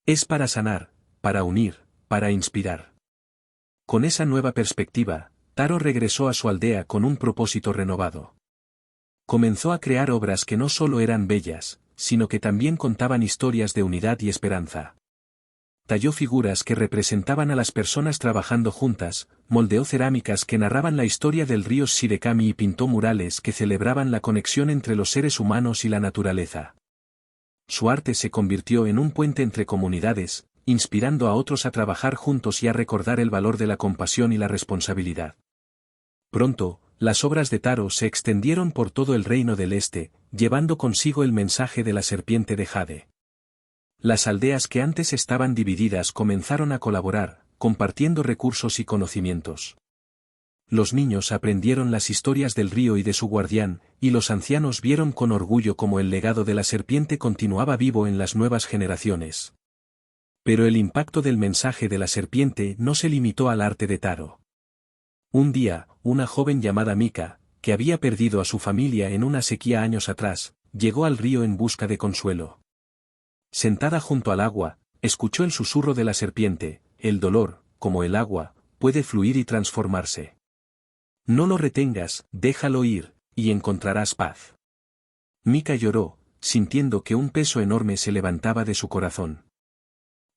Es para sanar, para unir, para inspirar. Con esa nueva perspectiva, Taro regresó a su aldea con un propósito renovado. Comenzó a crear obras que no solo eran bellas, sino que también contaban historias de unidad y esperanza. Talló figuras que representaban a las personas trabajando juntas, moldeó cerámicas que narraban la historia del río Shirekami y pintó murales que celebraban la conexión entre los seres humanos y la naturaleza. Su arte se convirtió en un puente entre comunidades, inspirando a otros a trabajar juntos y a recordar el valor de la compasión y la responsabilidad. Pronto, las obras de Taro se extendieron por todo el reino del este, llevando consigo el mensaje de la serpiente de jade. Las aldeas que antes estaban divididas comenzaron a colaborar, compartiendo recursos y conocimientos. Los niños aprendieron las historias del río y de su guardián, y los ancianos vieron con orgullo cómo el legado de la serpiente continuaba vivo en las nuevas generaciones. Pero el impacto del mensaje de la serpiente no se limitó al arte de Taro. Un día, una joven llamada Mika, que había perdido a su familia en una sequía años atrás, llegó al río en busca de consuelo. Sentada junto al agua, escuchó el susurro de la serpiente: el dolor, como el agua, puede fluir y transformarse. No lo retengas, déjalo ir, y encontrarás paz. Mika lloró, sintiendo que un peso enorme se levantaba de su corazón.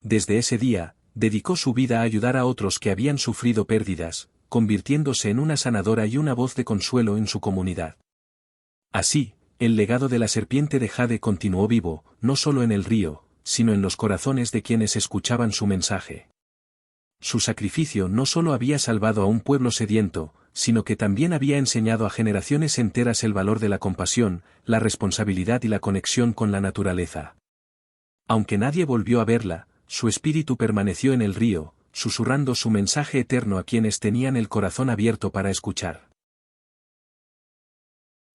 Desde ese día, dedicó su vida a ayudar a otros que habían sufrido pérdidas, convirtiéndose en una sanadora y una voz de consuelo en su comunidad. Así, el legado de la serpiente de Jade continuó vivo, no solo en el río, sino en los corazones de quienes escuchaban su mensaje. Su sacrificio no solo había salvado a un pueblo sediento, sino que también había enseñado a generaciones enteras el valor de la compasión, la responsabilidad y la conexión con la naturaleza. Aunque nadie volvió a verla, su espíritu permaneció en el río, susurrando su mensaje eterno a quienes tenían el corazón abierto para escuchar.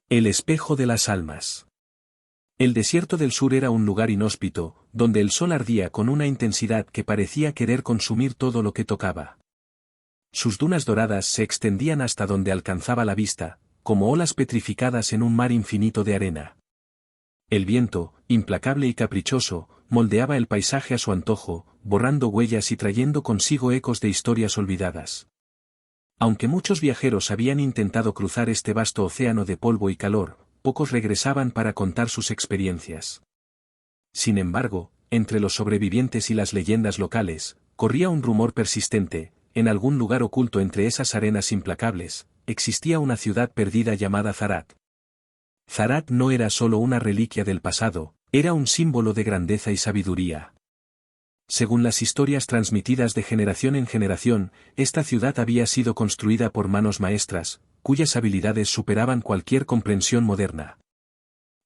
El espejo de las almas. El desierto del sur era un lugar inhóspito, donde el sol ardía con una intensidad que parecía querer consumir todo lo que tocaba. Sus dunas doradas se extendían hasta donde alcanzaba la vista, como olas petrificadas en un mar infinito de arena. El viento, implacable y caprichoso, moldeaba el paisaje a su antojo, borrando huellas y trayendo consigo ecos de historias olvidadas. Aunque muchos viajeros habían intentado cruzar este vasto océano de polvo y calor, pocos regresaban para contar sus experiencias. Sin embargo, entre los sobrevivientes y las leyendas locales, corría un rumor persistente: en algún lugar oculto entre esas arenas implacables, existía una ciudad perdida llamada Zarat. Zarat no era solo una reliquia del pasado, era un símbolo de grandeza y sabiduría. Según las historias transmitidas de generación en generación, esta ciudad había sido construida por manos maestras, cuyas habilidades superaban cualquier comprensión moderna.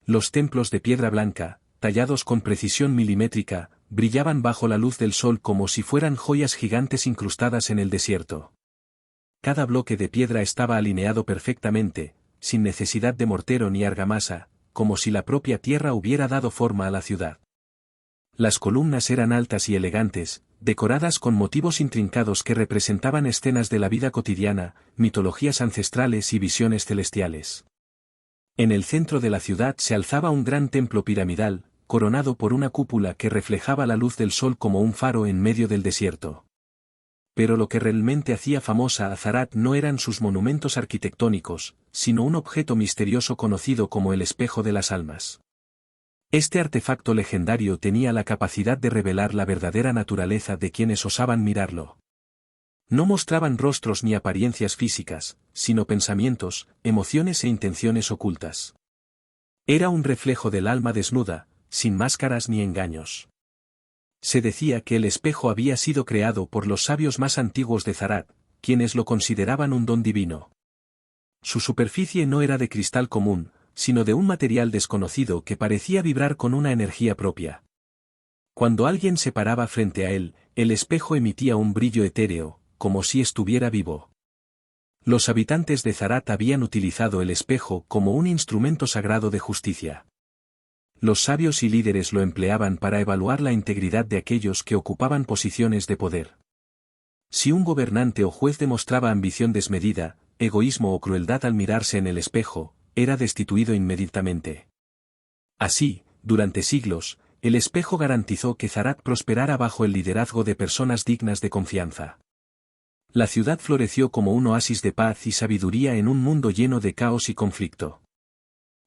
Los templos de piedra blanca, tallados con precisión milimétrica, brillaban bajo la luz del sol como si fueran joyas gigantes incrustadas en el desierto. Cada bloque de piedra estaba alineado perfectamente, sin necesidad de mortero ni argamasa, como si la propia tierra hubiera dado forma a la ciudad. Las columnas eran altas y elegantes, decoradas con motivos intrincados que representaban escenas de la vida cotidiana, mitologías ancestrales y visiones celestiales. En el centro de la ciudad se alzaba un gran templo piramidal, coronado por una cúpula que reflejaba la luz del sol como un faro en medio del desierto. Pero lo que realmente hacía famosa a Zarat no eran sus monumentos arquitectónicos, sino un objeto misterioso conocido como el espejo de las almas. Este artefacto legendario tenía la capacidad de revelar la verdadera naturaleza de quienes osaban mirarlo. No mostraban rostros ni apariencias físicas, sino pensamientos, emociones e intenciones ocultas. Era un reflejo del alma desnuda, sin máscaras ni engaños. Se decía que el espejo había sido creado por los sabios más antiguos de Zarat, quienes lo consideraban un don divino. Su superficie no era de cristal común, sino de un material desconocido que parecía vibrar con una energía propia. Cuando alguien se paraba frente a él, el espejo emitía un brillo etéreo, como si estuviera vivo. Los habitantes de Zarat habían utilizado el espejo como un instrumento sagrado de justicia. Los sabios y líderes lo empleaban para evaluar la integridad de aquellos que ocupaban posiciones de poder. Si un gobernante o juez demostraba ambición desmedida, egoísmo o crueldad al mirarse en el espejo, era destituido inmediatamente. Así, durante siglos, el espejo garantizó que Zarat prosperara bajo el liderazgo de personas dignas de confianza. La ciudad floreció como un oasis de paz y sabiduría en un mundo lleno de caos y conflicto.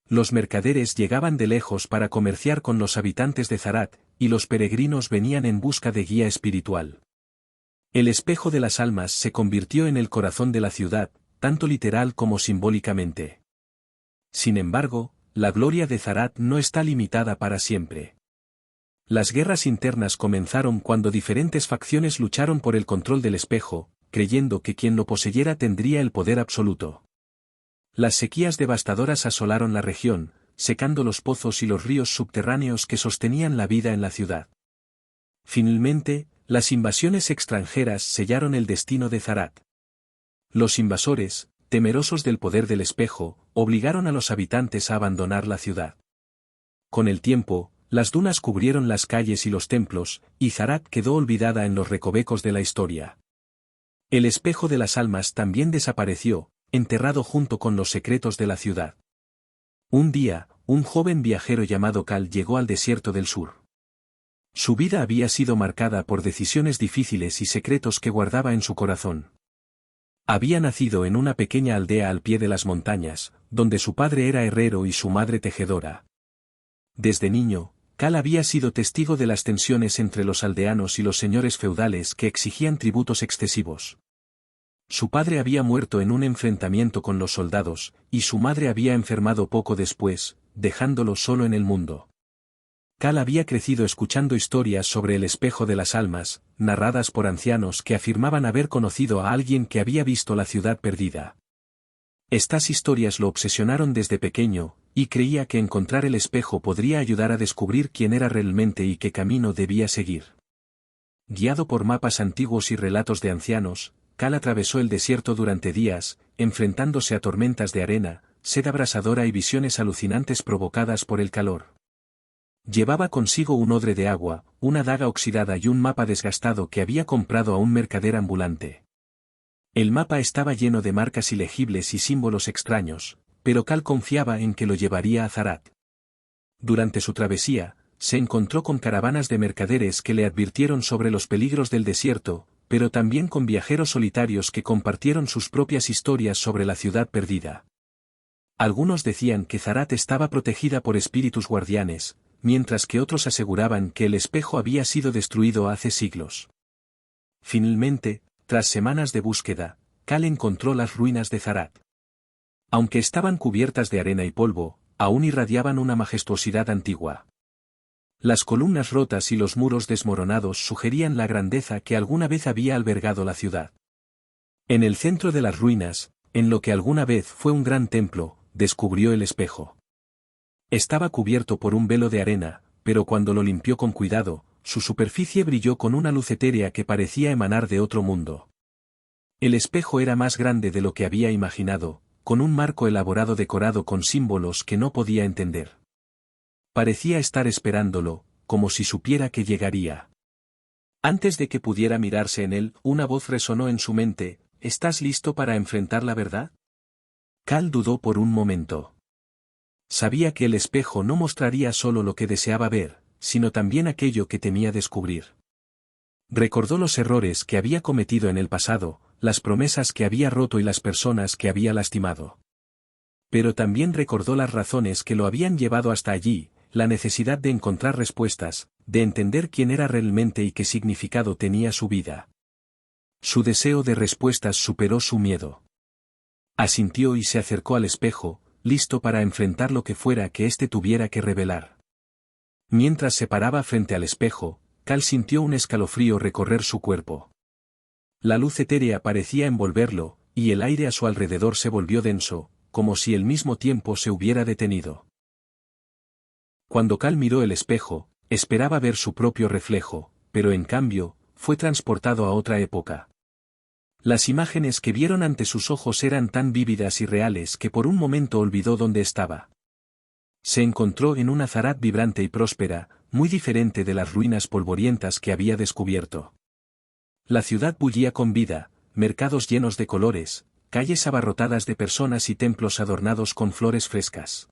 Los mercaderes llegaban de lejos para comerciar con los habitantes de Zarat, y los peregrinos venían en busca de guía espiritual. El espejo de las almas se convirtió en el corazón de la ciudad, tanto literal como simbólicamente. Sin embargo, la gloria de Zarat no está limitada para siempre. Las guerras internas comenzaron cuando diferentes facciones lucharon por el control del espejo, creyendo que quien lo poseyera tendría el poder absoluto. Las sequías devastadoras asolaron la región, secando los pozos y los ríos subterráneos que sostenían la vida en la ciudad. Finalmente, las invasiones extranjeras sellaron el destino de Zarat. Los invasores, temerosos del poder del espejo, obligaron a los habitantes a abandonar la ciudad. Con el tiempo, las dunas cubrieron las calles y los templos, y Zarat quedó olvidada en los recovecos de la historia. El espejo de las almas también desapareció, enterrado junto con los secretos de la ciudad. Un día, un joven viajero llamado Cal llegó al desierto del sur. Su vida había sido marcada por decisiones difíciles y secretos que guardaba en su corazón. Había nacido en una pequeña aldea al pie de las montañas, donde su padre era herrero y su madre tejedora. Desde niño, Cal había sido testigo de las tensiones entre los aldeanos y los señores feudales que exigían tributos excesivos. Su padre había muerto en un enfrentamiento con los soldados, y su madre había enfermado poco después, dejándolo solo en el mundo. Cal había crecido escuchando historias sobre el espejo de las almas, narradas por ancianos que afirmaban haber conocido a alguien que había visto la ciudad perdida. Estas historias lo obsesionaron desde pequeño, y creía que encontrar el espejo podría ayudar a descubrir quién era realmente y qué camino debía seguir. Guiado por mapas antiguos y relatos de ancianos, Cal atravesó el desierto durante días, enfrentándose a tormentas de arena, sed abrasadora y visiones alucinantes provocadas por el calor. Llevaba consigo un odre de agua, una daga oxidada y un mapa desgastado que había comprado a un mercader ambulante. El mapa estaba lleno de marcas ilegibles y símbolos extraños, pero Cal confiaba en que lo llevaría a Zarat. Durante su travesía, se encontró con caravanas de mercaderes que le advirtieron sobre los peligros del desierto, pero también con viajeros solitarios que compartieron sus propias historias sobre la ciudad perdida. Algunos decían que Zarat estaba protegida por espíritus guardianes, mientras que otros aseguraban que el espejo había sido destruido hace siglos. Finalmente, tras semanas de búsqueda, Cal encontró las ruinas de Zarat. Aunque estaban cubiertas de arena y polvo, aún irradiaban una majestuosidad antigua. Las columnas rotas y los muros desmoronados sugerían la grandeza que alguna vez había albergado la ciudad. En el centro de las ruinas, en lo que alguna vez fue un gran templo, descubrió el espejo. Estaba cubierto por un velo de arena, pero cuando lo limpió con cuidado, su superficie brilló con una luz etérea que parecía emanar de otro mundo. El espejo era más grande de lo que había imaginado, con un marco elaborado decorado con símbolos que no podía entender. Parecía estar esperándolo, como si supiera que llegaría. Antes de que pudiera mirarse en él, una voz resonó en su mente: ¿estás listo para enfrentar la verdad? Cal dudó por un momento. Sabía que el espejo no mostraría solo lo que deseaba ver, sino también aquello que temía descubrir. Recordó los errores que había cometido en el pasado, las promesas que había roto y las personas que había lastimado. Pero también recordó las razones que lo habían llevado hasta allí, la necesidad de encontrar respuestas, de entender quién era realmente y qué significado tenía su vida. Su deseo de respuestas superó su miedo. Asintió y se acercó al espejo, listo para enfrentar lo que fuera que éste tuviera que revelar. Mientras se paraba frente al espejo, Cal sintió un escalofrío recorrer su cuerpo. La luz etérea parecía envolverlo, y el aire a su alrededor se volvió denso, como si el mismo tiempo se hubiera detenido. Cuando Cal miró el espejo, esperaba ver su propio reflejo, pero en cambio, fue transportado a otra época. Las imágenes que vieron ante sus ojos eran tan vívidas y reales que por un momento olvidó dónde estaba. Se encontró en una Zarat vibrante y próspera, muy diferente de las ruinas polvorientas que había descubierto. La ciudad bullía con vida, mercados llenos de colores, calles abarrotadas de personas y templos adornados con flores frescas.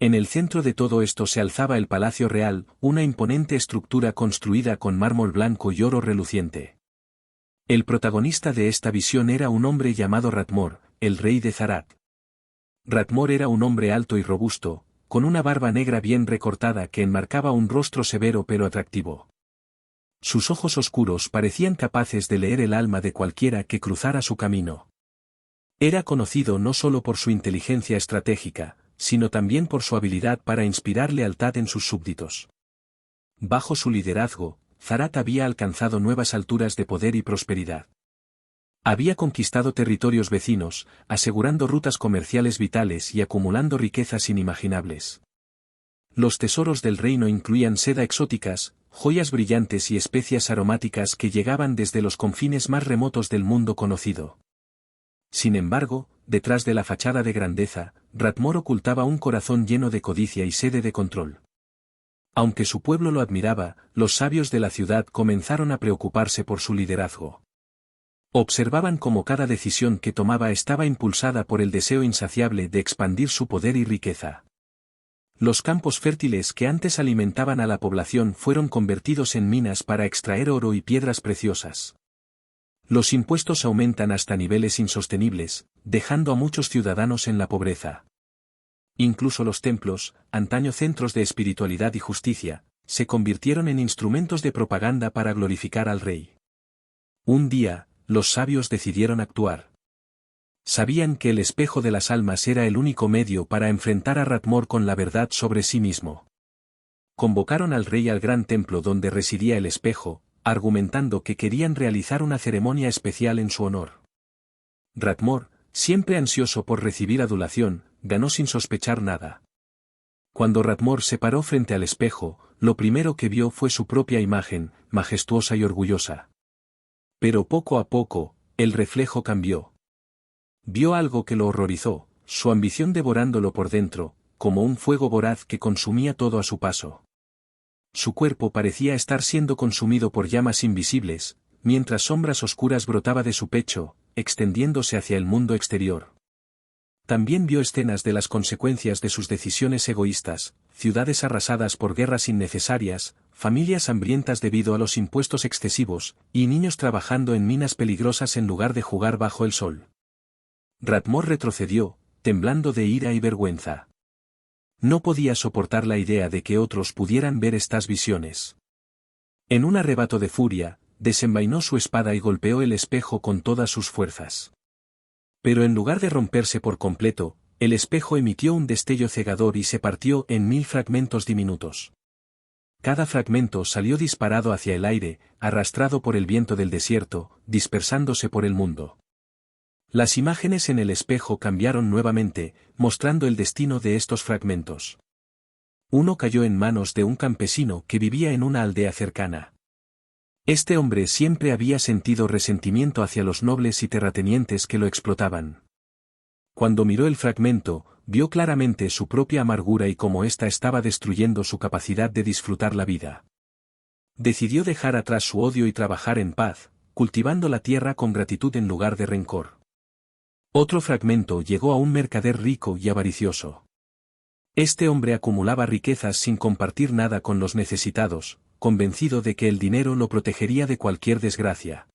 En el centro de todo esto se alzaba el Palacio Real, una imponente estructura construida con mármol blanco y oro reluciente. El protagonista de esta visión era un hombre llamado Ratmor, el rey de Zarat. Ratmor era un hombre alto y robusto, con una barba negra bien recortada que enmarcaba un rostro severo pero atractivo. Sus ojos oscuros parecían capaces de leer el alma de cualquiera que cruzara su camino. Era conocido no solo por su inteligencia estratégica, sino también por su habilidad para inspirar lealtad en sus súbditos. Bajo su liderazgo, Zarat había alcanzado nuevas alturas de poder y prosperidad. Había conquistado territorios vecinos, asegurando rutas comerciales vitales y acumulando riquezas inimaginables. Los tesoros del reino incluían seda exóticas, joyas brillantes y especias aromáticas que llegaban desde los confines más remotos del mundo conocido. Sin embargo, detrás de la fachada de grandeza, Radmor ocultaba un corazón lleno de codicia y sede de control. Aunque su pueblo lo admiraba, los sabios de la ciudad comenzaron a preocuparse por su liderazgo. Observaban cómo cada decisión que tomaba estaba impulsada por el deseo insaciable de expandir su poder y riqueza. Los campos fértiles que antes alimentaban a la población fueron convertidos en minas para extraer oro y piedras preciosas. Los impuestos aumentan hasta niveles insostenibles, dejando a muchos ciudadanos en la pobreza. Incluso los templos, antaño centros de espiritualidad y justicia, se convirtieron en instrumentos de propaganda para glorificar al rey. Un día, los sabios decidieron actuar. Sabían que el espejo de las almas era el único medio para enfrentar a Radmor con la verdad sobre sí mismo. Convocaron al rey al gran templo donde residía el espejo, argumentando que querían realizar una ceremonia especial en su honor. Radmor, siempre ansioso por recibir adulación, ganó sin sospechar nada. Cuando Radmor se paró frente al espejo, lo primero que vio fue su propia imagen, majestuosa y orgullosa. Pero poco a poco, el reflejo cambió. Vio algo que lo horrorizó, su ambición devorándolo por dentro, como un fuego voraz que consumía todo a su paso. Su cuerpo parecía estar siendo consumido por llamas invisibles, mientras sombras oscuras brotaba de su pecho, extendiéndose hacia el mundo exterior. También vio escenas de las consecuencias de sus decisiones egoístas, ciudades arrasadas por guerras innecesarias, familias hambrientas debido a los impuestos excesivos, y niños trabajando en minas peligrosas en lugar de jugar bajo el sol. Radmor retrocedió, temblando de ira y vergüenza. No podía soportar la idea de que otros pudieran ver estas visiones. En un arrebato de furia, desenvainó su espada y golpeó el espejo con todas sus fuerzas. Pero en lugar de romperse por completo, el espejo emitió un destello cegador y se partió en 1000 fragmentos diminutos. Cada fragmento salió disparado hacia el aire, arrastrado por el viento del desierto, dispersándose por el mundo. Las imágenes en el espejo cambiaron nuevamente, mostrando el destino de estos fragmentos. Uno cayó en manos de un campesino que vivía en una aldea cercana. Este hombre siempre había sentido resentimiento hacia los nobles y terratenientes que lo explotaban. Cuando miró el fragmento, vio claramente su propia amargura y cómo ésta estaba destruyendo su capacidad de disfrutar la vida. Decidió dejar atrás su odio y trabajar en paz, cultivando la tierra con gratitud en lugar de rencor. Otro fragmento llegó a un mercader rico y avaricioso. Este hombre acumulaba riquezas sin compartir nada con los necesitados, convencido de que el dinero lo protegería de cualquier desgracia.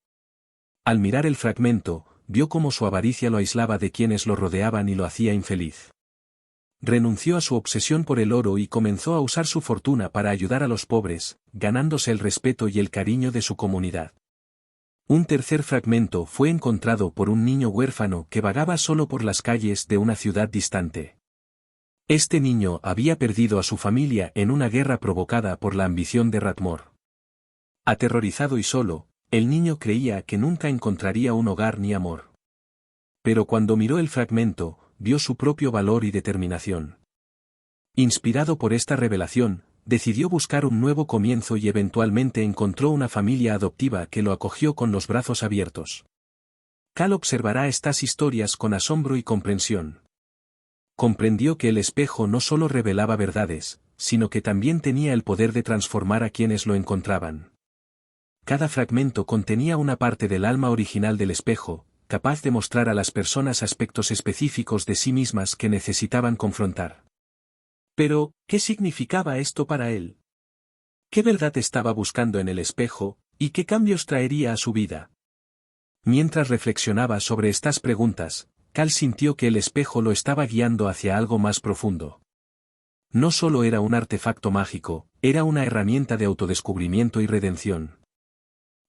Al mirar el fragmento, vio cómo su avaricia lo aislaba de quienes lo rodeaban y lo hacía infeliz. Renunció a su obsesión por el oro y comenzó a usar su fortuna para ayudar a los pobres, ganándose el respeto y el cariño de su comunidad. Un tercer fragmento fue encontrado por un niño huérfano que vagaba solo por las calles de una ciudad distante. Este niño había perdido a su familia en una guerra provocada por la ambición de Radmor. Aterrorizado y solo, el niño creía que nunca encontraría un hogar ni amor. Pero cuando miró el fragmento, vio su propio valor y determinación. Inspirado por esta revelación, decidió buscar un nuevo comienzo y eventualmente encontró una familia adoptiva que lo acogió con los brazos abiertos. Cal observará estas historias con asombro y comprensión. Comprendió que el espejo no solo revelaba verdades, sino que también tenía el poder de transformar a quienes lo encontraban. Cada fragmento contenía una parte del alma original del espejo, capaz de mostrar a las personas aspectos específicos de sí mismas que necesitaban confrontar. Pero, ¿qué significaba esto para él? ¿Qué verdad estaba buscando en el espejo, y qué cambios traería a su vida? Mientras reflexionaba sobre estas preguntas, Cal sintió que el espejo lo estaba guiando hacia algo más profundo. No solo era un artefacto mágico, era una herramienta de autodescubrimiento y redención.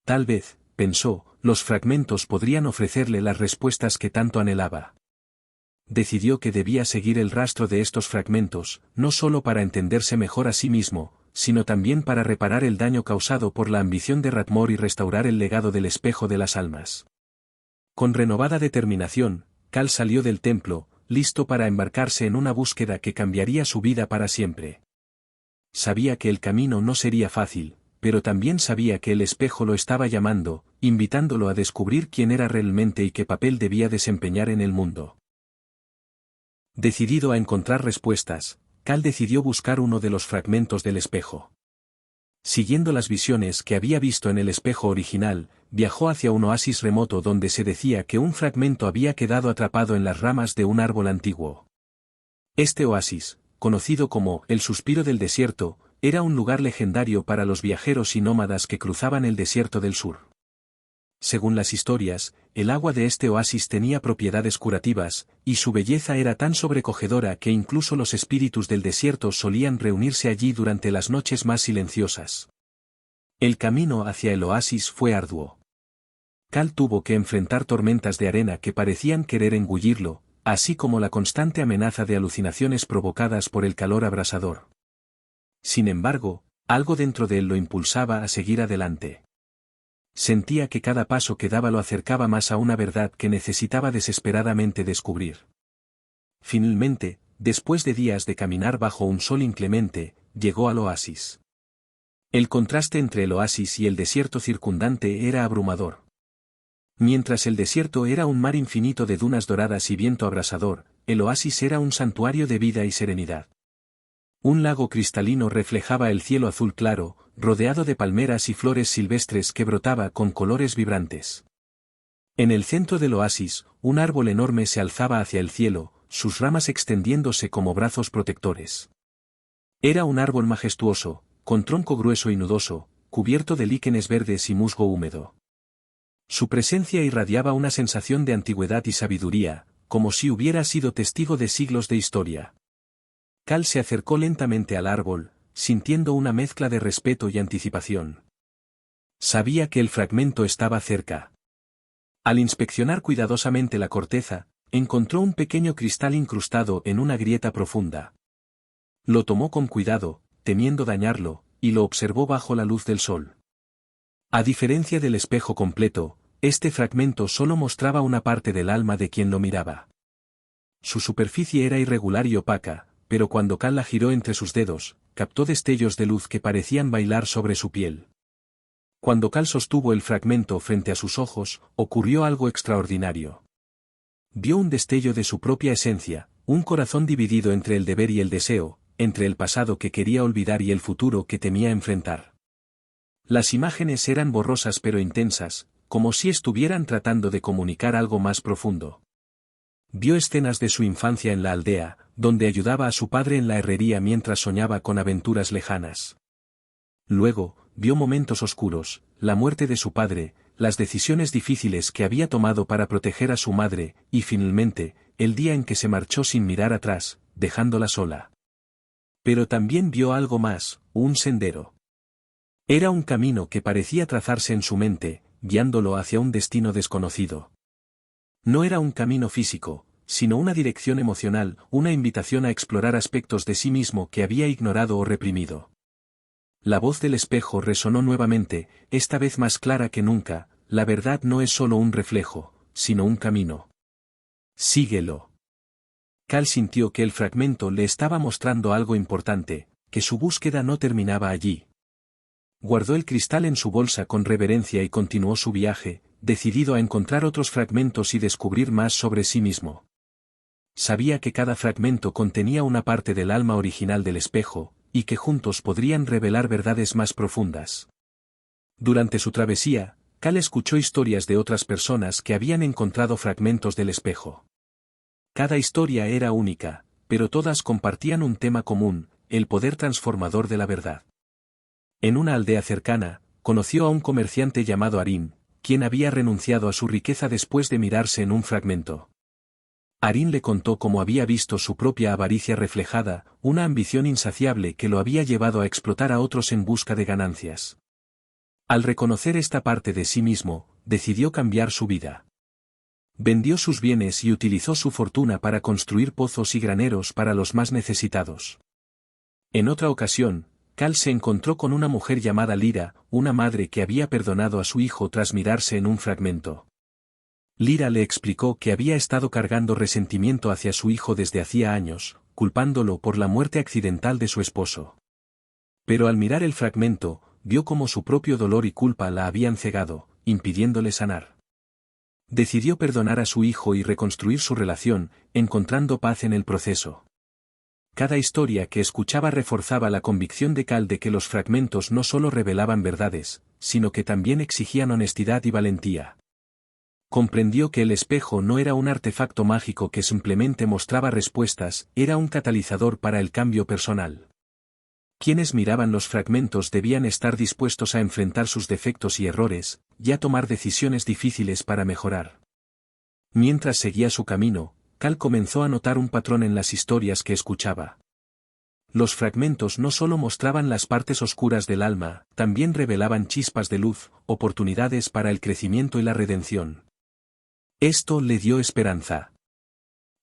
Tal vez, pensó, los fragmentos podrían ofrecerle las respuestas que tanto anhelaba. Decidió que debía seguir el rastro de estos fragmentos, no solo para entenderse mejor a sí mismo, sino también para reparar el daño causado por la ambición de Radmor y restaurar el legado del espejo de las almas. Con renovada determinación, Cal salió del templo, listo para embarcarse en una búsqueda que cambiaría su vida para siempre. sabía que el camino no sería fácil, pero también sabía que el espejo lo estaba llamando, invitándolo a descubrir quién era realmente y qué papel debía desempeñar en el mundo. Decidido a encontrar respuestas, Cal decidió buscar uno de los fragmentos del espejo. Siguiendo las visiones que había visto en el espejo original, viajó hacia un oasis remoto donde se decía que un fragmento había quedado atrapado en las ramas de un árbol antiguo. Este oasis, conocido como el Suspiro del Desierto, era un lugar legendario para los viajeros y nómadas que cruzaban el desierto del sur. Según las historias, el agua de este oasis tenía propiedades curativas, y su belleza era tan sobrecogedora que incluso los espíritus del desierto solían reunirse allí durante las noches más silenciosas. El camino hacia el oasis fue arduo. Cal tuvo que enfrentar tormentas de arena que parecían querer engullirlo, así como la constante amenaza de alucinaciones provocadas por el calor abrasador. Sin embargo, algo dentro de él lo impulsaba a seguir adelante. Sentía que cada paso que daba lo acercaba más a una verdad que necesitaba desesperadamente descubrir. Finalmente, después de días de caminar bajo un sol inclemente, llegó al oasis. El contraste entre el oasis y el desierto circundante era abrumador. Mientras el desierto era un mar infinito de dunas doradas y viento abrasador, el oasis era un santuario de vida y serenidad. Un lago cristalino reflejaba el cielo azul claro, rodeado de palmeras y flores silvestres que brotaba con colores vibrantes. En el centro del oasis, un árbol enorme se alzaba hacia el cielo, sus ramas extendiéndose como brazos protectores. Era un árbol majestuoso, con tronco grueso y nudoso, cubierto de líquenes verdes y musgo húmedo. Su presencia irradiaba una sensación de antigüedad y sabiduría, como si hubiera sido testigo de siglos de historia. Cal se acercó lentamente al árbol, sintiendo una mezcla de respeto y anticipación. Sabía que el fragmento estaba cerca. Al inspeccionar cuidadosamente la corteza, encontró un pequeño cristal incrustado en una grieta profunda. Lo tomó con cuidado, temiendo dañarlo, y lo observó bajo la luz del sol. A diferencia del espejo completo, este fragmento solo mostraba una parte del alma de quien lo miraba. Su superficie era irregular y opaca, pero cuando Cal la giró entre sus dedos, captó destellos de luz que parecían bailar sobre su piel. Cuando Cal sostuvo el fragmento frente a sus ojos, ocurrió algo extraordinario. Vio un destello de su propia esencia, un corazón dividido entre el deber y el deseo, entre el pasado que quería olvidar y el futuro que temía enfrentar. Las imágenes eran borrosas pero intensas, como si estuvieran tratando de comunicar algo más profundo. Vio escenas de su infancia en la aldea, donde ayudaba a su padre en la herrería mientras soñaba con aventuras lejanas. Luego, vio momentos oscuros, la muerte de su padre, las decisiones difíciles que había tomado para proteger a su madre, y finalmente, el día en que se marchó sin mirar atrás, dejándola sola. Pero también vio algo más, un sendero. Era un camino que parecía trazarse en su mente, guiándolo hacia un destino desconocido. No era un camino físico, sino una dirección emocional, una invitación a explorar aspectos de sí mismo que había ignorado o reprimido. La voz del espejo resonó nuevamente, esta vez más clara que nunca: la verdad no es solo un reflejo, sino un camino. Síguelo. Cal sintió que el fragmento le estaba mostrando algo importante, que su búsqueda no terminaba allí. Guardó el cristal en su bolsa con reverencia y continuó su viaje, decidido a encontrar otros fragmentos y descubrir más sobre sí mismo. Sabía que cada fragmento contenía una parte del alma original del espejo, y que juntos podrían revelar verdades más profundas. Durante su travesía, Cal escuchó historias de otras personas que habían encontrado fragmentos del espejo. Cada historia era única, pero todas compartían un tema común: el poder transformador de la verdad. En una aldea cercana, conoció a un comerciante llamado Arín, quien había renunciado a su riqueza después de mirarse en un fragmento. Arín le contó cómo había visto su propia avaricia reflejada, una ambición insaciable que lo había llevado a explotar a otros en busca de ganancias. Al reconocer esta parte de sí mismo, decidió cambiar su vida. Vendió sus bienes y utilizó su fortuna para construir pozos y graneros para los más necesitados. En otra ocasión, Cal se encontró con una mujer llamada Lyra, una madre que había perdonado a su hijo tras mirarse en un fragmento. Lyra le explicó que había estado cargando resentimiento hacia su hijo desde hacía años, culpándolo por la muerte accidental de su esposo. Pero al mirar el fragmento, vio cómo su propio dolor y culpa la habían cegado, impidiéndole sanar. Decidió perdonar a su hijo y reconstruir su relación, encontrando paz en el proceso. Cada historia que escuchaba reforzaba la convicción de Cal de que los fragmentos no solo revelaban verdades, sino que también exigían honestidad y valentía. Comprendió que el espejo no era un artefacto mágico que simplemente mostraba respuestas, era un catalizador para el cambio personal. Quienes miraban los fragmentos debían estar dispuestos a enfrentar sus defectos y errores, y a tomar decisiones difíciles para mejorar. Mientras seguía su camino, Cal comenzó a notar un patrón en las historias que escuchaba. Los fragmentos no solo mostraban las partes oscuras del alma, también revelaban chispas de luz, oportunidades para el crecimiento y la redención. Esto le dio esperanza.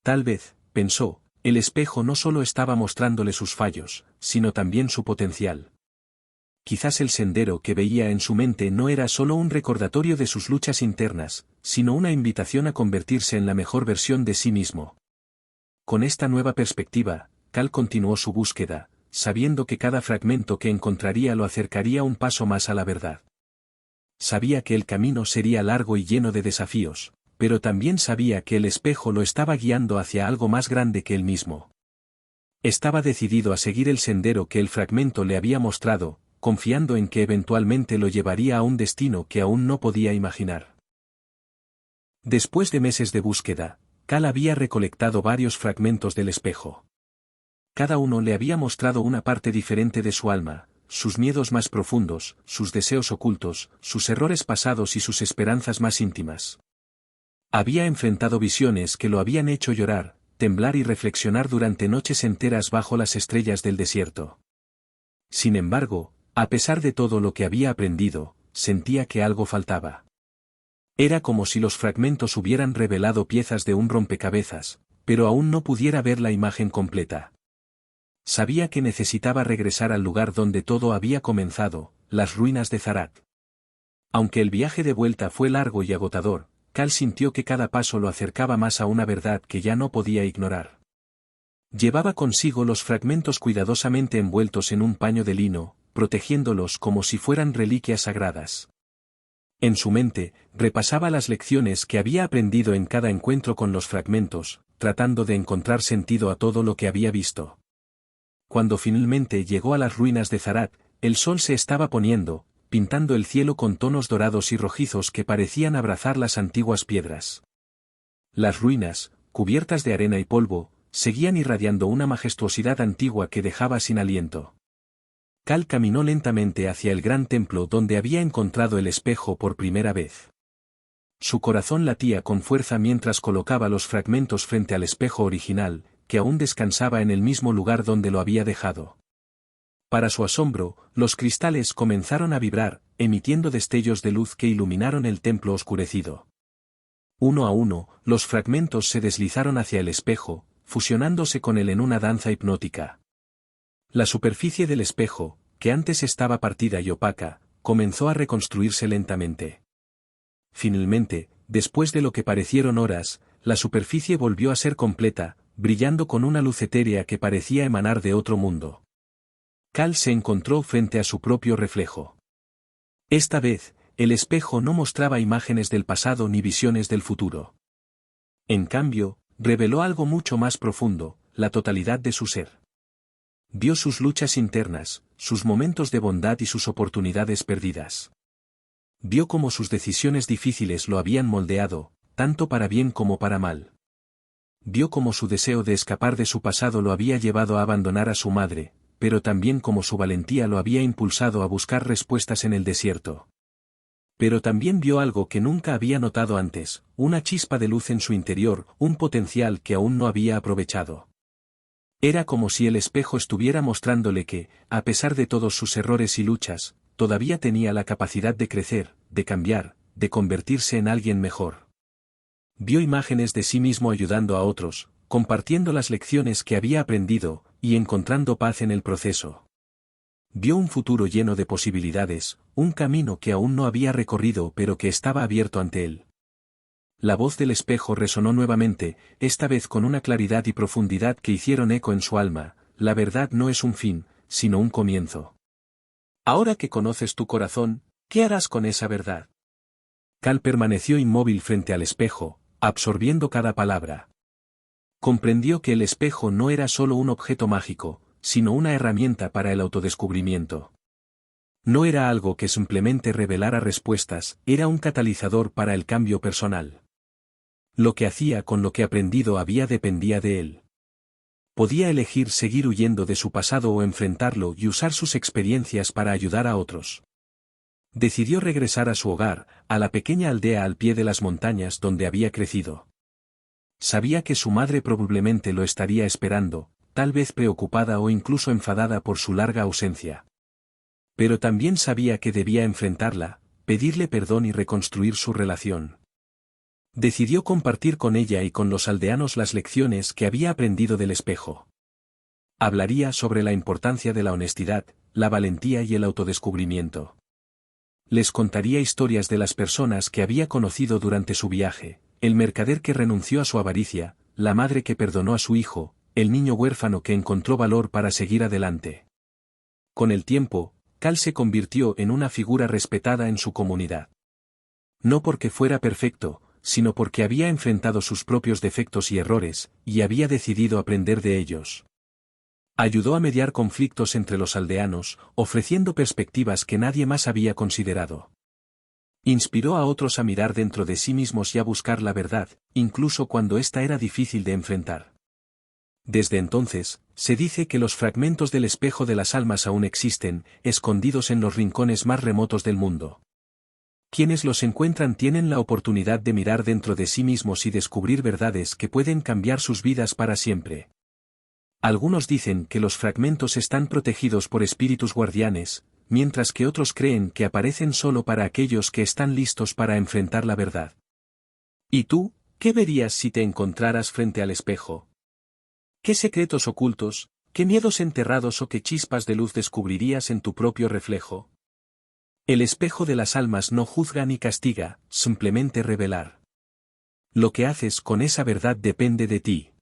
Tal vez, pensó, el espejo no solo estaba mostrándole sus fallos, sino también su potencial. Quizás el sendero que veía en su mente no era solo un recordatorio de sus luchas internas, sino una invitación a convertirse en la mejor versión de sí mismo. Con esta nueva perspectiva, Cal continuó su búsqueda, sabiendo que cada fragmento que encontraría lo acercaría un paso más a la verdad. Sabía que el camino sería largo y lleno de desafíos, pero también sabía que el espejo lo estaba guiando hacia algo más grande que él mismo. Estaba decidido a seguir el sendero que el fragmento le había mostrado, confiando en que eventualmente lo llevaría a un destino que aún no podía imaginar. Después de meses de búsqueda, Cal había recolectado varios fragmentos del espejo. Cada uno le había mostrado una parte diferente de su alma, sus miedos más profundos, sus deseos ocultos, sus errores pasados y sus esperanzas más íntimas. Había enfrentado visiones que lo habían hecho llorar, temblar y reflexionar durante noches enteras bajo las estrellas del desierto. Sin embargo, a pesar de todo lo que había aprendido, sentía que algo faltaba. Era como si los fragmentos hubieran revelado piezas de un rompecabezas, pero aún no pudiera ver la imagen completa. Sabía que necesitaba regresar al lugar donde todo había comenzado, las ruinas de Zarat. Aunque el viaje de vuelta fue largo y agotador, Cal sintió que cada paso lo acercaba más a una verdad que ya no podía ignorar. Llevaba consigo los fragmentos cuidadosamente envueltos en un paño de lino, protegiéndolos como si fueran reliquias sagradas. En su mente, repasaba las lecciones que había aprendido en cada encuentro con los fragmentos, tratando de encontrar sentido a todo lo que había visto. Cuando finalmente llegó a las ruinas de Zarat, el sol se estaba poniendo, pintando el cielo con tonos dorados y rojizos que parecían abrazar las antiguas piedras. Las ruinas, cubiertas de arena y polvo, seguían irradiando una majestuosidad antigua que dejaba sin aliento. Cal caminó lentamente hacia el gran templo donde había encontrado el espejo por primera vez. Su corazón latía con fuerza mientras colocaba los fragmentos frente al espejo original, que aún descansaba en el mismo lugar donde lo había dejado. Para su asombro, los cristales comenzaron a vibrar, emitiendo destellos de luz que iluminaron el templo oscurecido. Uno a uno, los fragmentos se deslizaron hacia el espejo, fusionándose con él en una danza hipnótica. La superficie del espejo, que antes estaba partida y opaca, comenzó a reconstruirse lentamente. Finalmente, después de lo que parecieron horas, la superficie volvió a ser completa, brillando con una luz etérea que parecía emanar de otro mundo. Cal se encontró frente a su propio reflejo. Esta vez, el espejo no mostraba imágenes del pasado ni visiones del futuro. En cambio, reveló algo mucho más profundo, la totalidad de su ser. Vio sus luchas internas, sus momentos de bondad y sus oportunidades perdidas. Vio cómo sus decisiones difíciles lo habían moldeado, tanto para bien como para mal. Vio cómo su deseo de escapar de su pasado lo había llevado a abandonar a su madre, pero también cómo su valentía lo había impulsado a buscar respuestas en el desierto. Pero también vio algo que nunca había notado antes, una chispa de luz en su interior, un potencial que aún no había aprovechado. Era como si el espejo estuviera mostrándole que, a pesar de todos sus errores y luchas, todavía tenía la capacidad de crecer, de cambiar, de convertirse en alguien mejor. Vio imágenes de sí mismo ayudando a otros, compartiendo las lecciones que había aprendido, y encontrando paz en el proceso. Vio un futuro lleno de posibilidades, un camino que aún no había recorrido pero que estaba abierto ante él. La voz del espejo resonó nuevamente, esta vez con una claridad y profundidad que hicieron eco en su alma: la verdad no es un fin, sino un comienzo. Ahora que conoces tu corazón, ¿qué harás con esa verdad? Cal permaneció inmóvil frente al espejo, absorbiendo cada palabra. Comprendió que el espejo no era solo un objeto mágico, sino una herramienta para el autodescubrimiento. No era algo que simplemente revelara respuestas, era un catalizador para el cambio personal. Lo que hacía con lo que aprendido dependía de él. Podía elegir seguir huyendo de su pasado o enfrentarlo y usar sus experiencias para ayudar a otros. Decidió regresar a su hogar, a la pequeña aldea al pie de las montañas donde había crecido. Sabía que su madre probablemente lo estaría esperando, tal vez preocupada o incluso enfadada por su larga ausencia. Pero también sabía que debía enfrentarla, pedirle perdón y reconstruir su relación. Decidió compartir con ella y con los aldeanos las lecciones que había aprendido del espejo. Hablaría sobre la importancia de la honestidad, la valentía y el autodescubrimiento. Les contaría historias de las personas que había conocido durante su viaje, el mercader que renunció a su avaricia, la madre que perdonó a su hijo, el niño huérfano que encontró valor para seguir adelante. Con el tiempo, Cal se convirtió en una figura respetada en su comunidad. No porque fuera perfecto, sino porque había enfrentado sus propios defectos y errores, y había decidido aprender de ellos. Ayudó a mediar conflictos entre los aldeanos, ofreciendo perspectivas que nadie más había considerado. Inspiró a otros a mirar dentro de sí mismos y a buscar la verdad, incluso cuando ésta era difícil de enfrentar. Desde entonces, se dice que los fragmentos del espejo de las almas aún existen, escondidos en los rincones más remotos del mundo. Quienes los encuentran tienen la oportunidad de mirar dentro de sí mismos y descubrir verdades que pueden cambiar sus vidas para siempre. Algunos dicen que los fragmentos están protegidos por espíritus guardianes, mientras que otros creen que aparecen solo para aquellos que están listos para enfrentar la verdad. ¿Y tú, qué verías si te encontraras frente al espejo? ¿Qué secretos ocultos, qué miedos enterrados o qué chispas de luz descubrirías en tu propio reflejo? El espejo de las almas no juzga ni castiga, simplemente revelar. Lo que haces con esa verdad depende de ti.